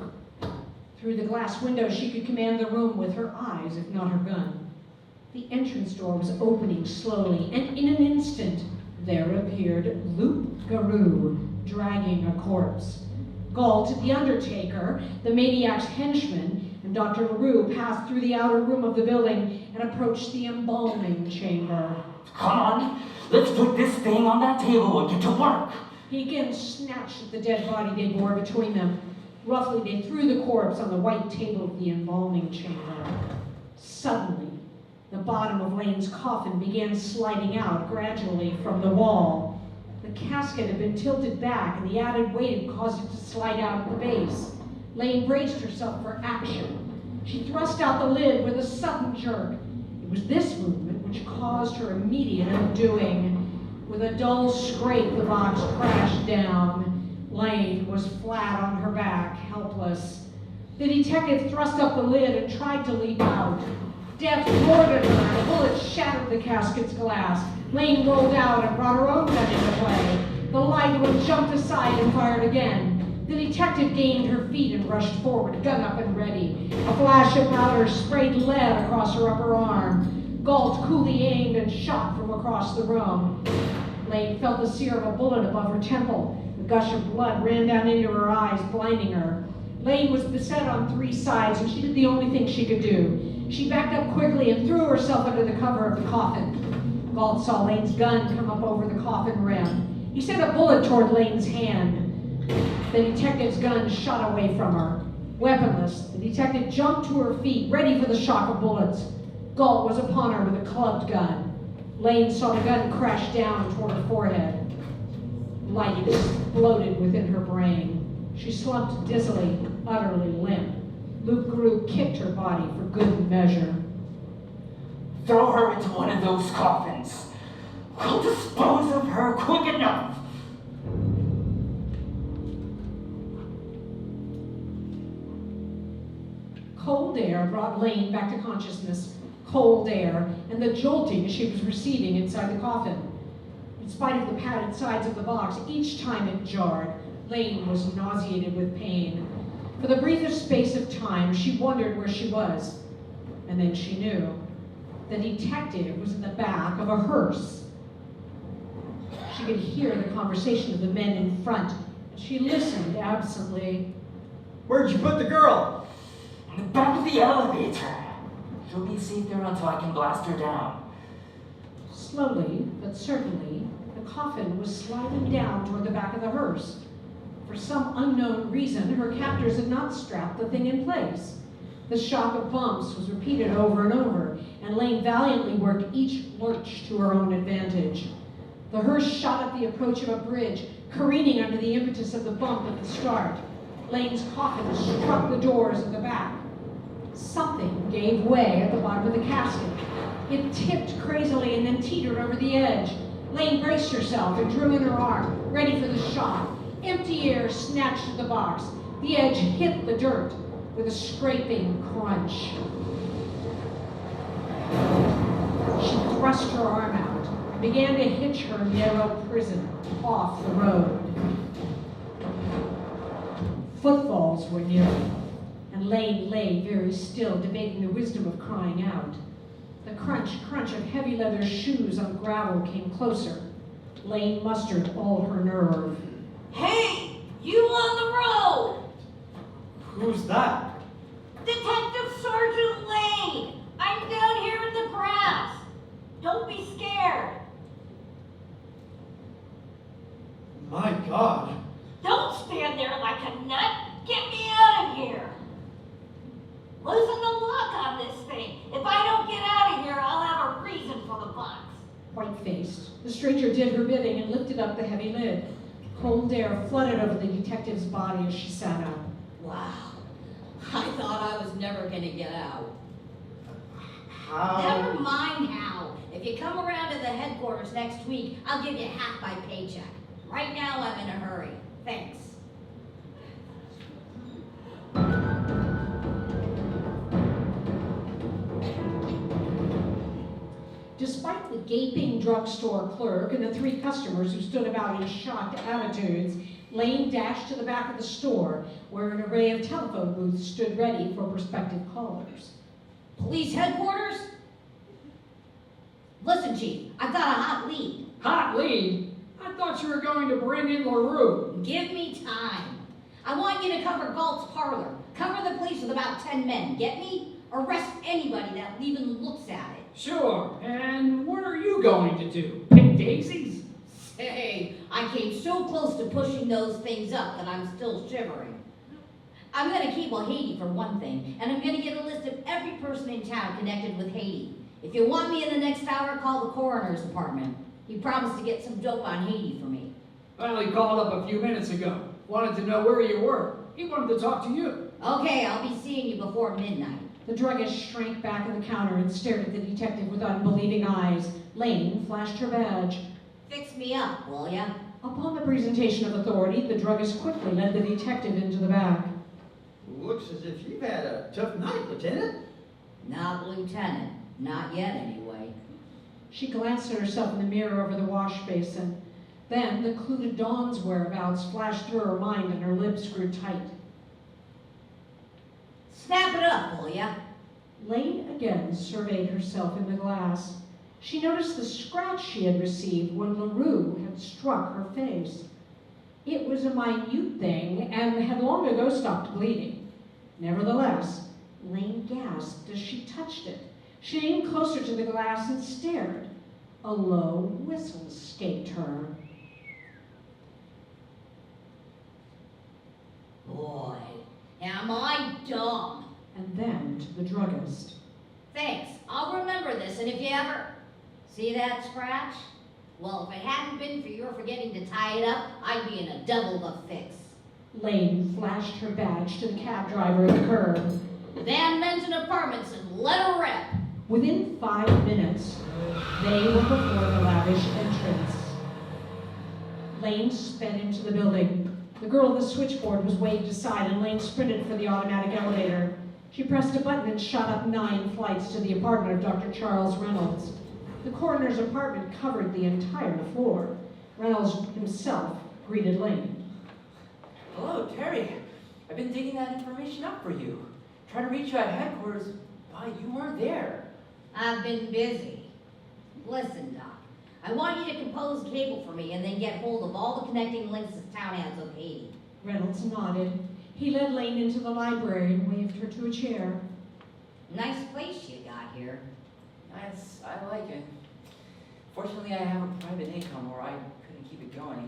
Through the glass window, she could command the room with her eyes, if not her gun. The entrance door was opening slowly, and in an instant, there appeared Luke Garou, dragging a corpse. Galt, the undertaker, the maniac's henchman, and Dr. LaRue passed through the outer room of the building and approached the embalming chamber. Come on, let's put this thing on that table and get to work. He again snatched at the dead body they bore between them. Roughly, they threw the corpse on the white table of the embalming chamber. Suddenly, the bottom of Lane's coffin began sliding out gradually from the wall. The casket had been tilted back, and the added weight had caused it to slide out at the base. Lane braced herself for action. She thrust out the lid with a sudden jerk. It was this movement which caused her immediate undoing. With a dull scrape, the box crashed down. Lane was flat on her back, helpless. The detective thrust up the lid and tried to leap out. Death roared at her, and a bullet shattered the casket's glass. Lane rolled out and brought her own gun into play. The light one jumped aside and fired again. The detective gained her feet and rushed forward, gun up and ready. A flash of powder sprayed lead across her upper arm. Galt coolly aimed and shot from across the room. Lane felt the sear of a bullet above her temple. A gush of blood ran down into her eyes, blinding her. Lane was beset on 3 sides, and she did the only thing she could do. She backed up quickly and threw herself under the cover of the coffin. Galt saw Lane's gun come up over the coffin rim. He sent a bullet toward Lane's hand. The detective's gun shot away from her. Weaponless, the detective jumped to her feet, ready for the shock of bullets. Galt was upon her with a clubbed gun. Lane saw the gun crash down toward her forehead. Light exploded within her brain. She slumped dizzily, utterly limp. Luke Grew kicked her body for good measure. Throw her into one of those coffins. We'll dispose of her quick enough. Cold air brought Lane back to consciousness. Cold air, and the jolting she was receiving inside the coffin. In spite of the padded sides of the box, each time it jarred, Lane was nauseated with pain. For the briefest space of time, she wondered where she was. And then she knew. The detective was in the back of a hearse. She could hear the conversation of the men in front, and she listened absently. Where'd you put the girl? In the back of the elevator. She'll be safe there until I can blast her down. Slowly, but certainly, the coffin was sliding down toward the back of the hearse. For some unknown reason, her captors had not strapped the thing in place. The shock of bumps was repeated over and over, and Lane valiantly worked each lurch to her own advantage. The hearse shot at the approach of a bridge, careening under the impetus of the bump at the start. Lane's coffin struck the doors at the back. Something gave way at the bottom of the casket. It tipped crazily and then teetered over the edge. Lane braced herself and drew in her arm, ready for the shock. Empty air snatched at the box. The edge hit the dirt with a scraping crunch. She thrust her arm out and began to hitch her narrow prison off the road. Footfalls were near her, and Lane lay very still, debating the wisdom of crying out. The crunch of heavy leather shoes on gravel came closer. Lane mustered all her nerve. Hey, you on the road! Who's that? Detective Sergeant Lane! I'm down here in the grass. Don't be scared. My God. Don't stand there like a nut. Get me out of here. Losing the lock on this thing. If I don't get out of here, I'll have a reason for the box. White-faced, the stranger did her bidding and lifted up the heavy lid. Cold air flooded over the detective's body as she sat up. Wow. I thought I was never going to get out. How? Never mind how. If you come around to the headquarters next week, I'll give you half my paycheck. Right now, I'm in a hurry. Thanks. Despite the gaping drugstore clerk and the 3 customers who stood about in shocked attitudes, Lane dashed to the back of the store, where an array of telephone booths stood ready for prospective callers. Police headquarters? Listen, Chief, I've got a hot lead. Hot lead? I thought you were going to bring in LaRue. Give me time. I want you to cover Galt's parlor. Cover the police with about 10 men. Get me? Arrest anybody that even looks at it. Sure, and what are you going to do? Pick daisies? Say, I came so close to pushing those things up that I'm still shivering. I'm going to keep Haiti for one thing, and I'm going to get a list of every person in town connected with Haiti. If you want me in the next hour, call the coroner's department. He promised to get some dope on Haiti for me. Well, he called up a few minutes ago. Wanted to know where you were. He wanted to talk to you. Okay, I'll be seeing you before midnight. The druggist shrank back of the counter and stared at the detective with unbelieving eyes. Lane flashed her badge. Fix me up, will ya? Upon the presentation of authority, the druggist quickly led the detective into the back. Looks as if you've had a tough night, Lieutenant. Not lieutenant. Not yet, anyway. She glanced at herself in the mirror over the wash basin. Then the clue to Dawn's whereabouts flashed through her mind and her lips grew tight. Snap it up, will ya? Lane again surveyed herself in the glass. She noticed the scratch she had received when LaRue had struck her face. It was a minute thing and had long ago stopped bleeding. Nevertheless, Lane gasped as she touched it. She leaned closer to the glass and stared. A low whistle escaped her. Boy, am I dumb. And then to the druggist. Thanks, I'll remember this, and if you ever... See that scratch? Well, if it hadn't been for your forgetting to tie it up, I'd be in a double the fix. Lane flashed her badge to the cab driver at the curb. Van Menton Apartments and let her rip. Within 5 minutes, they were before the lavish entrance. Lane sped into the building. The girl at the switchboard was waved aside and Lane sprinted for the automatic elevator. She pressed a button and shot up 9 flights to the apartment of Dr. Charles Reynolds. The coroner's apartment covered the entire floor. Reynolds himself greeted Lane. Hello, Terry. I've been digging that information up for you. Trying to reach you at headquarters, but you weren't there. I've been busy. Listen, Doc, I want you to compose a cable for me and then get hold of all the connecting links this town has with Haiti. Reynolds nodded. He led Lane into the library and waved her to a chair. Nice place you got here. Yes, I like it. Fortunately, I have a private income or I couldn't keep it going.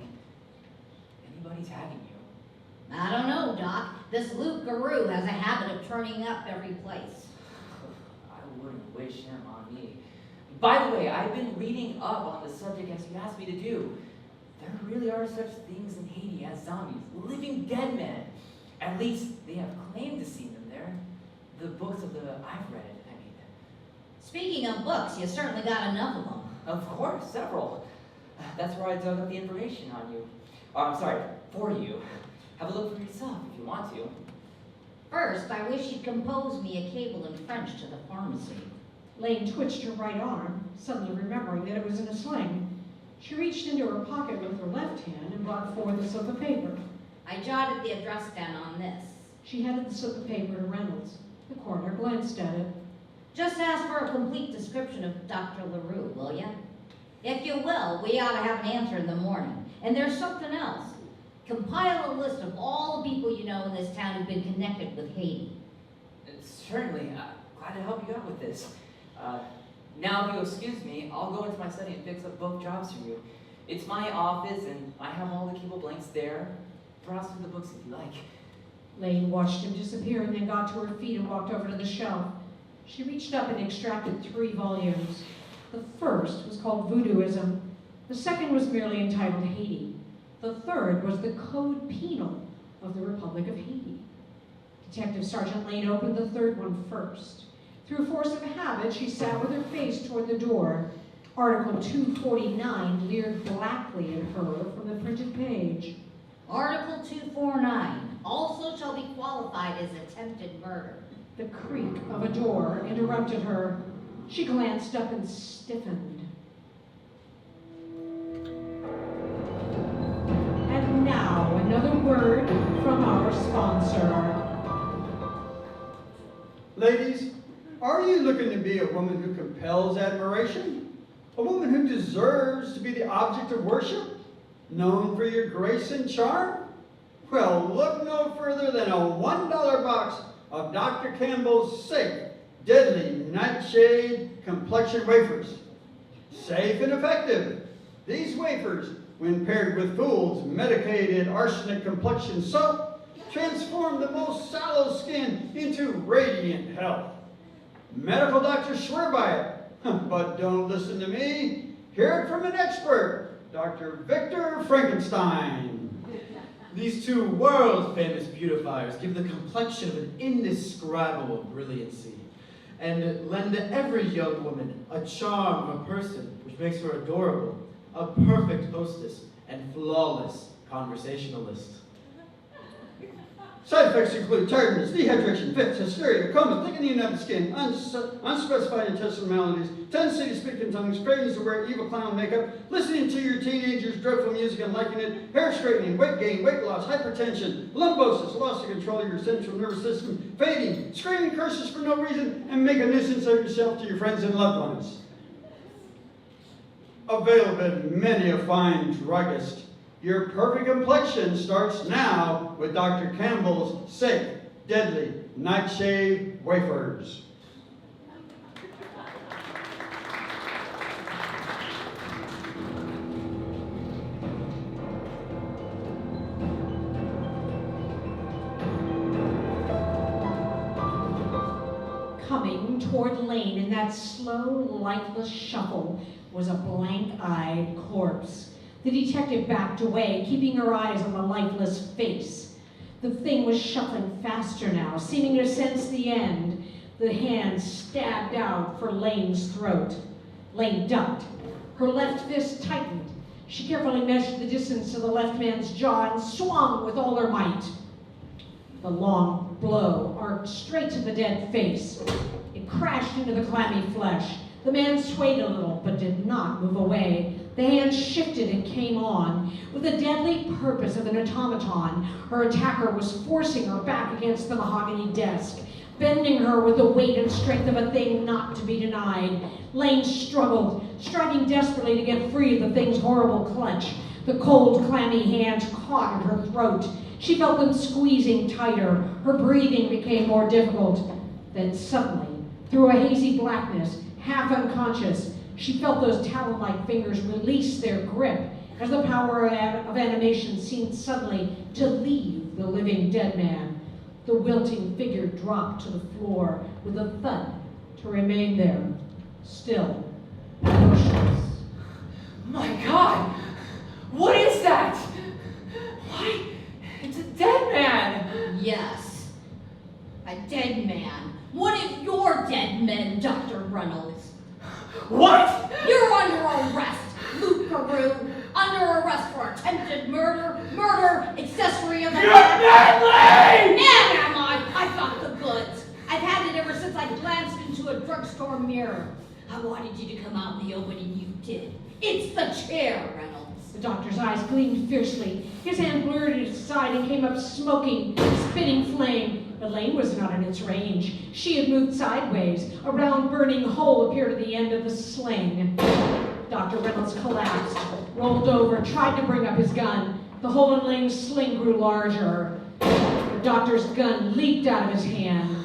Anybody's having you. I don't know, Doc. This Luke Guru has a habit of turning up every place. I wouldn't wish him on me. By the way, I've been reading up on the subject as you asked me to do. There really are such things in Haiti as zombies, living dead men. At least they have claimed to see them there. The books of the I've read, I mean. Speaking of books, you certainly got enough of them. Of course, several. That's where I dug up the information on you. I'm sorry, for you. Have a look for yourself if you want to. First, I wish you'd compose me a cable in French to the pharmacy. Lane twitched her right arm, suddenly remembering that it was in a sling. She reached into her pocket with her left hand and brought forth a slip of paper. I jotted the address down on this. She handed the slip of paper to Reynolds. The coroner glanced at it. Just ask for a complete description of Dr. LaRue, will ya? If you will, we ought to have an answer in the morning. And there's something else. Compile a list of all the people you know in this town who've been connected with Haiti. Certainly, glad to help you out with this. Now, if you'll excuse me, I'll go into my study and fix up both jobs for you. It's my office, and I have all the cable blanks there. Browse through the books if you like. Lane watched him disappear and then got to her feet and walked over to the shelf. She reached up and extracted 3 volumes. The first was called Voodooism. The second was merely entitled Haiti. The third was the Code Penal of the Republic of Haiti. Detective Sergeant Lane opened the third one first. Through force of habit, she sat with her face toward the door. Article 249 leered blackly at her from the printed page. Article 249 also shall be qualified as attempted murder. The creak of a door interrupted her. She glanced up and stiffened. And now, another word from our sponsor. Ladies, are you looking to be a woman who compels admiration? A woman who deserves to be the object of worship? Known for your grace and charm? Well, look no further than a $1 box of Dr. Campbell's safe, deadly nightshade complexion wafers. Safe and effective. These wafers, when paired with Fools medicated arsenic complexion soap, transform the most sallow skin into radiant health. Medical doctors swear by it, but don't listen to me. Hear it from an expert, Dr. Victor Frankenstein. These two world-famous beautifiers give the complexion of an indescribable brilliancy, and lend to every young woman a charm of a person which makes her adorable, a perfect hostess, and flawless conversationalist. Side effects include tiredness, dehydration, fits, hysteria, coma, thickening of the skin, unspecified intestinal maladies, tendency to speak in tongues, cravings to wear evil clown makeup, listening to your teenager's dreadful music and liking it, hair straightening, weight gain, weight loss, hypertension, lumbosis, loss of control of your central nervous system, fading, screaming curses for no reason, and make a nuisance of yourself to your friends and loved ones. Available at many a fine druggist. Your perfect complexion starts now with Dr. Campbell's safe, deadly nightshade wafers. Coming toward Lane in that slow, lifeless shuffle was a blank-eyed corpse. The detective backed away, keeping her eyes on the lifeless face. The thing was shuffling faster now, seeming to sense the end. The hand stabbed out for Lane's throat. Lane ducked. Her left fist tightened. She carefully measured the distance to the left man's jaw and swung with all her might. The long blow arced straight to the dead face. It crashed into the clammy flesh. The man swayed a little, but did not move away. The hand shifted and came on. With the deadly purpose of an automaton, her attacker was forcing her back against the mahogany desk, bending her with the weight and strength of a thing not to be denied. Lane struggled, striking desperately to get free of the thing's horrible clutch. The cold, clammy hands caught at her throat. She felt them squeezing tighter. Her breathing became more difficult. Then suddenly, through a hazy blackness, half unconscious, she felt those talon-like fingers release their grip as the power of animation seemed suddenly to leave the living dead man. The wilting figure dropped to the floor with a thud to remain there, still and motionless. My God! What is that? Why? It's a dead man! Yes, a dead man. What if you're dead men, Dr. Reynolds? What? You're under arrest, Luke Carew. Under arrest for attempted murder, accessory of a You're deadly! And am I got the goods. I've had it ever since I glanced into a drugstore mirror. I wanted you to come out in the open and you did. It's the chair, Reynolds. The doctor's eyes gleamed fiercely. His hand blurred at his side and came up smoking, spitting flame. But Lane was not in its range. She had moved sideways. A round burning hole appeared at the end of the sling. Dr. Reynolds collapsed, rolled over, tried to bring up his gun. The hole in Lane's sling grew larger. The doctor's gun leaped out of his hand.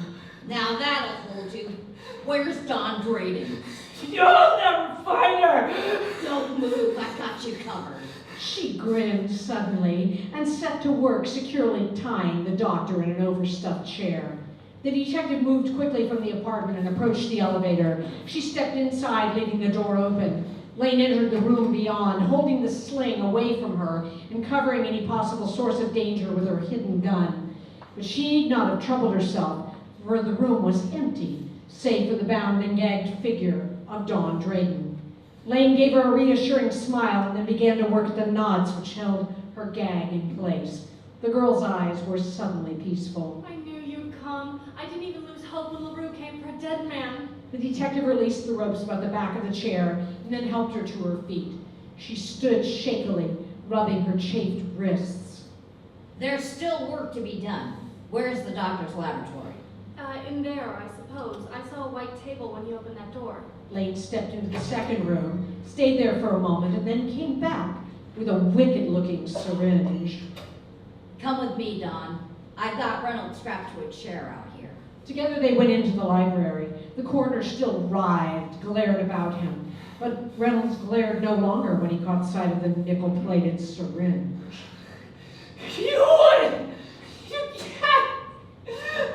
Now that'll hold you. Where's Dawn Drayden? You'll never find her! Don't move, I've got you covered. She grinned suddenly and set to work securely tying the doctor in an overstuffed chair. The detective moved quickly from the apartment and approached the elevator. She stepped inside, leaving the door open. Lane entered the room beyond, holding the sling away from her and covering any possible source of danger with her hidden gun. But she need not have troubled herself, for the room was empty, save for the bound and gagged figure of Dawn Drayden. Lane gave her a reassuring smile and then began to work at the knots which held her gag in place. The girl's eyes were suddenly peaceful. I knew you'd come. I didn't even lose hope when LaRue came for a dead man. The detective released the ropes about the back of the chair and then helped her to her feet. She stood shakily, rubbing her chafed wrists. There's still work to be done. Where's the doctor's laboratory? In there, I suppose. I saw a white table when you opened that door. Lane stepped into the second room, stayed there for a moment, and then came back with a wicked-looking syringe. Come with me, Dawn. I've got Reynolds strapped to a chair out here. Together they went into the library. The coroner still writhed, glared about him. But Reynolds glared no longer when he caught sight of the nickel-plated syringe. You can't!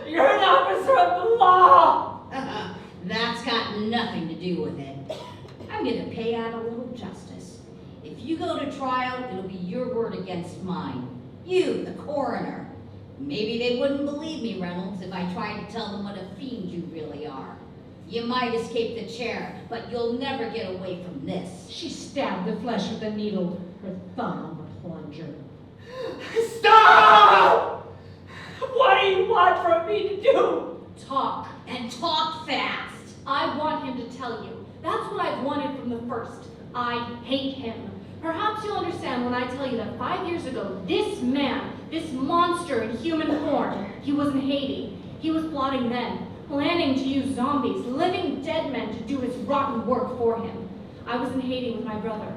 You're an officer of the law! That's got nothing to do with it. I'm going to pay out a little justice. If you go to trial, it'll be your word against mine. You, the coroner. Maybe they wouldn't believe me, Reynolds, if I tried to tell them what a fiend you really are. You might escape the chair, but you'll never get away from this. She stabbed the flesh with a needle, her thumb on the plunger. Stop! What do you want from me to do? Talk. And talk fast. I want him to tell you. That's what I've wanted from the first. I hate him. Perhaps you'll understand when I tell you that 5 years ago, this man, this monster in human form, he was in Haiti. He was plotting then, planning to use zombies, living dead men to do his rotten work for him. I was in Haiti with my brother.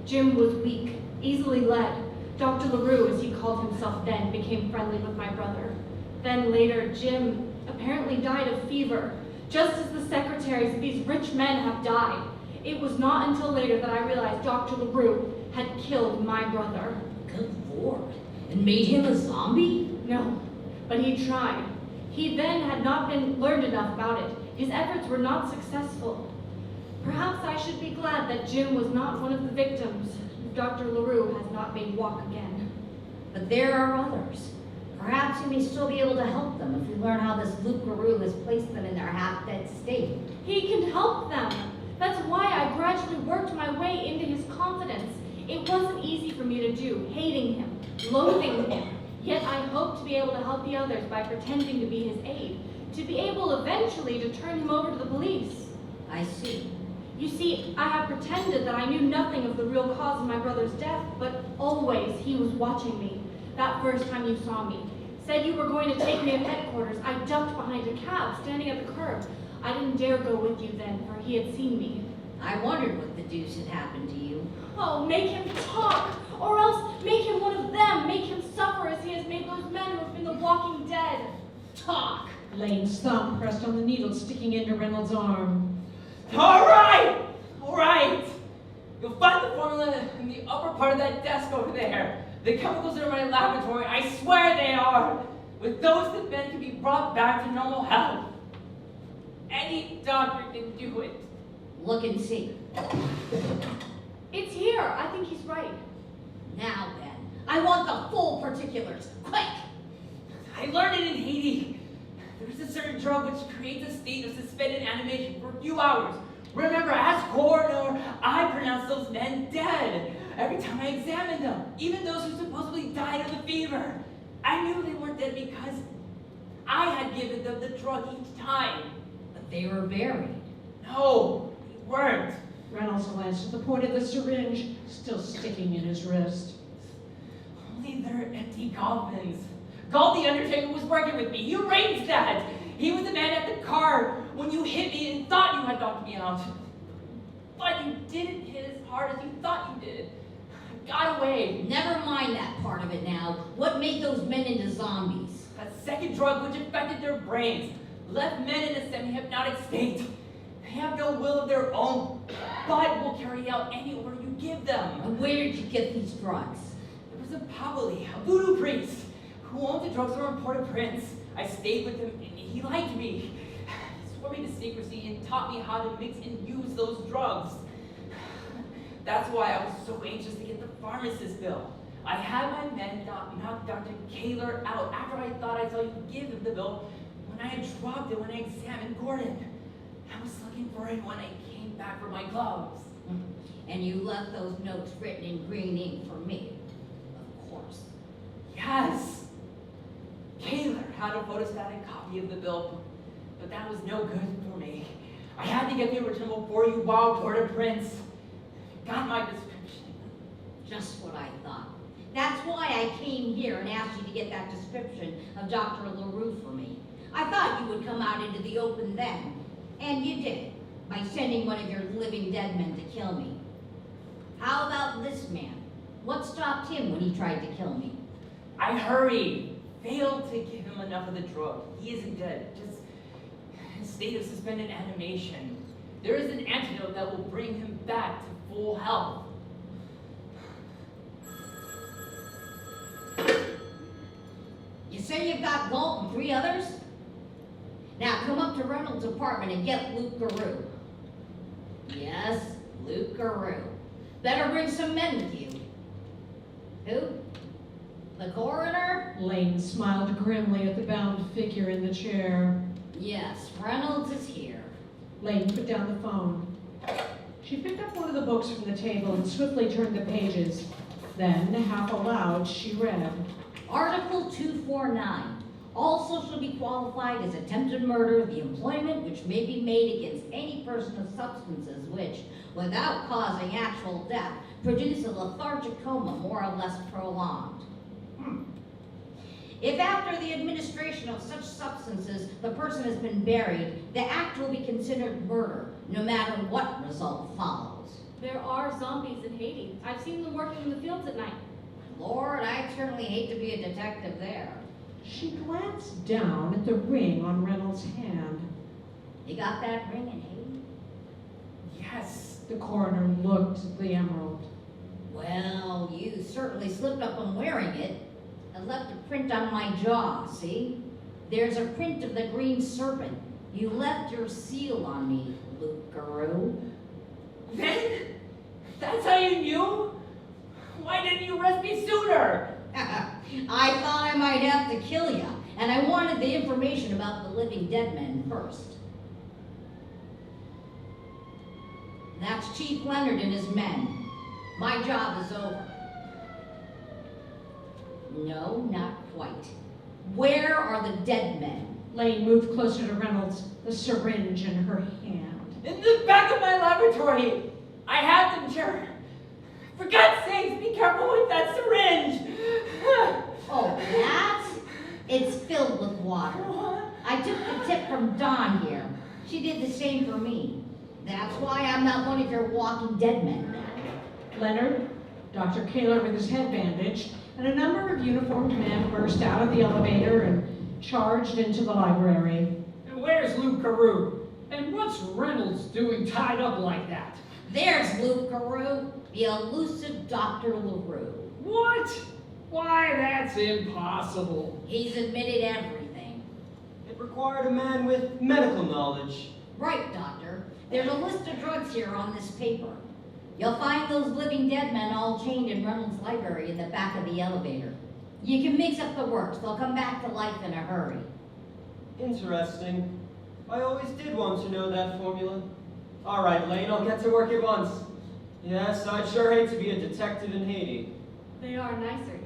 Jim was weak, easily led. Dr. LaRue, as he called himself then, became friendly with my brother. Then later, Jim apparently died of fever, just as the secretaries of these rich men have died. It was not until later that I realized Dr. LaRue had killed my brother. Good Lord. And made him a zombie? No, but he tried. He then had not been learned enough about it. His efforts were not successful. Perhaps I should be glad that Jim was not one of the victims. Dr. LaRue has not made walk again. But there are others. Perhaps you may still be able to help them if you learn how this Luke LaRue has placed them in their half-dead state. He can help them. That's why I gradually worked my way into his confidence. It wasn't easy for me to do, hating him, loathing him. Yet I hoped to be able to help the others by pretending to be his aide, to be able eventually to turn him over to the police. I see. You see, I have pretended that I knew nothing of the real cause of my brother's death, but always he was watching me. That first time you saw me, said you were going to take me to headquarters. I ducked behind a cab, standing at the curb. I didn't dare go with you then, for he had seen me. I wondered what the deuce had happened to you. Oh, make him talk, or else make him one of them. Make him suffer as he has made those men who have been the walking dead. Talk! Lane's thumb pressed on the needle sticking into Reynolds' arm. All right! You'll find the formula in the upper part of that desk over there. The chemicals are in my laboratory. I swear they are. With those, the men can be brought back to normal health. Any doctor can do it. Look and see. It's here. I think he's right. Now then, I want the full particulars. Quick! I learned it in Haiti. There's a certain drug which creates a state of suspended animation for a few hours. Remember, as coroner, I pronounced those men dead every time I examined them, even those who supposedly died of the fever. I knew they weren't dead because I had given them the drug each time. But they were buried. No, they weren't. Reynolds glanced at the point of the syringe, still sticking in his wrist. Only their empty coffins. Galt the Undertaker was working with me. He arranged that. He was the man at the car when you hit me and thought you had knocked me out. But you didn't hit as hard as you thought you did. I got away. Never mind that part of it now. What made those men into zombies? A second drug which affected their brains, left men in a semi-hypnotic state. They have no will of their own, but will carry out any order you give them. And where did you get these drugs? There was a Pabali, a voodoo priest, who owned the drugstore in Port-au-Prince. I stayed with him, and he liked me. He swore me to secrecy and taught me how to mix and use those drugs. That's why I was so anxious to get the pharmacist bill. I had my men knock Dr. Kaler out after I thought I saw you give him the bill when I had dropped it when I examined Gordon. I was looking for it when I came back for my gloves. And you left those notes written in green ink for me. Of course. Yes. Kaler had a photostatic copy of the bill, but that was no good for me. I had to get the original for you while Port-au-Prince. Got my description. Just what I thought. That's why I came here and asked you to get that description of Dr. LaRue for me. I thought you would come out into the open then. And you did, by sending one of your living dead men to kill me. How about this man? What stopped him when he tried to kill me? I hurried. Failed to give him enough of the drug. He isn't dead, just in a state of suspended animation. There is an antidote that will bring him back to full health. You say you've got Galt and 3 others? Now come up to Reynolds' apartment and get Luke LaRue. Yes, Luke Garou. Better bring some men with you. Who? The coroner? Lane smiled grimly at the bound figure in the chair. Yes, Reynolds is here. Lane put down the phone. She picked up one of the books from the table and swiftly turned the pages. Then, half aloud, she read. Article 249. Also shall be qualified as attempted murder, the employment which may be made against any person of substances which, without causing actual death, produce a lethargic coma more or less prolonged. If after the administration of such substances the person has been buried, the act will be considered murder, no matter what result follows. There are zombies in Haiti. I've seen them working in the fields at night. Lord, I'd certainly hate to be a detective there. She glanced down at the ring on Reynolds' hand. You got that ring in Haiti? Yes. The coroner looked at the emerald. Well, you certainly slipped up on wearing it. I left a print on my jaw, see? There's a print of the green serpent. You left your seal on me, Luke Garou. Then? That's how you knew? Why didn't you arrest me sooner? I thought I might have to kill you, and I wanted the information about the living dead men first. That's Chief Leonard and his men. My job is over. No, not quite. Where are the dead men? Lane moved closer to Reynolds, the syringe in her hand. In the back of my laboratory. I have them, Chair. For God's sakes, be careful with that syringe. Oh, that? It's filled with water. I took the tip from Dawn here. She did the same for me. That's why I'm not one of your walking dead men now. Leonard, Dr. Kaler with his head bandaged, and a number of uniformed men burst out of the elevator and charged into the library. And where's Luke Garou? And what's Reynolds doing tied up like that? There's Luke Garou, the elusive Dr. LaRue. What? Why, that's impossible. He's admitted everything. It required a man with medical knowledge. Right, Doctor. There's a list of drugs here on this paper. You'll find those living dead men all chained in Reynolds' library in the back of the elevator. You can mix up the works. They'll come back to life in a hurry. Interesting. I always did want to know that formula. All right, Lane, I'll get to work at once. Yes, I'd sure hate to be a detective in Haiti. They are nicer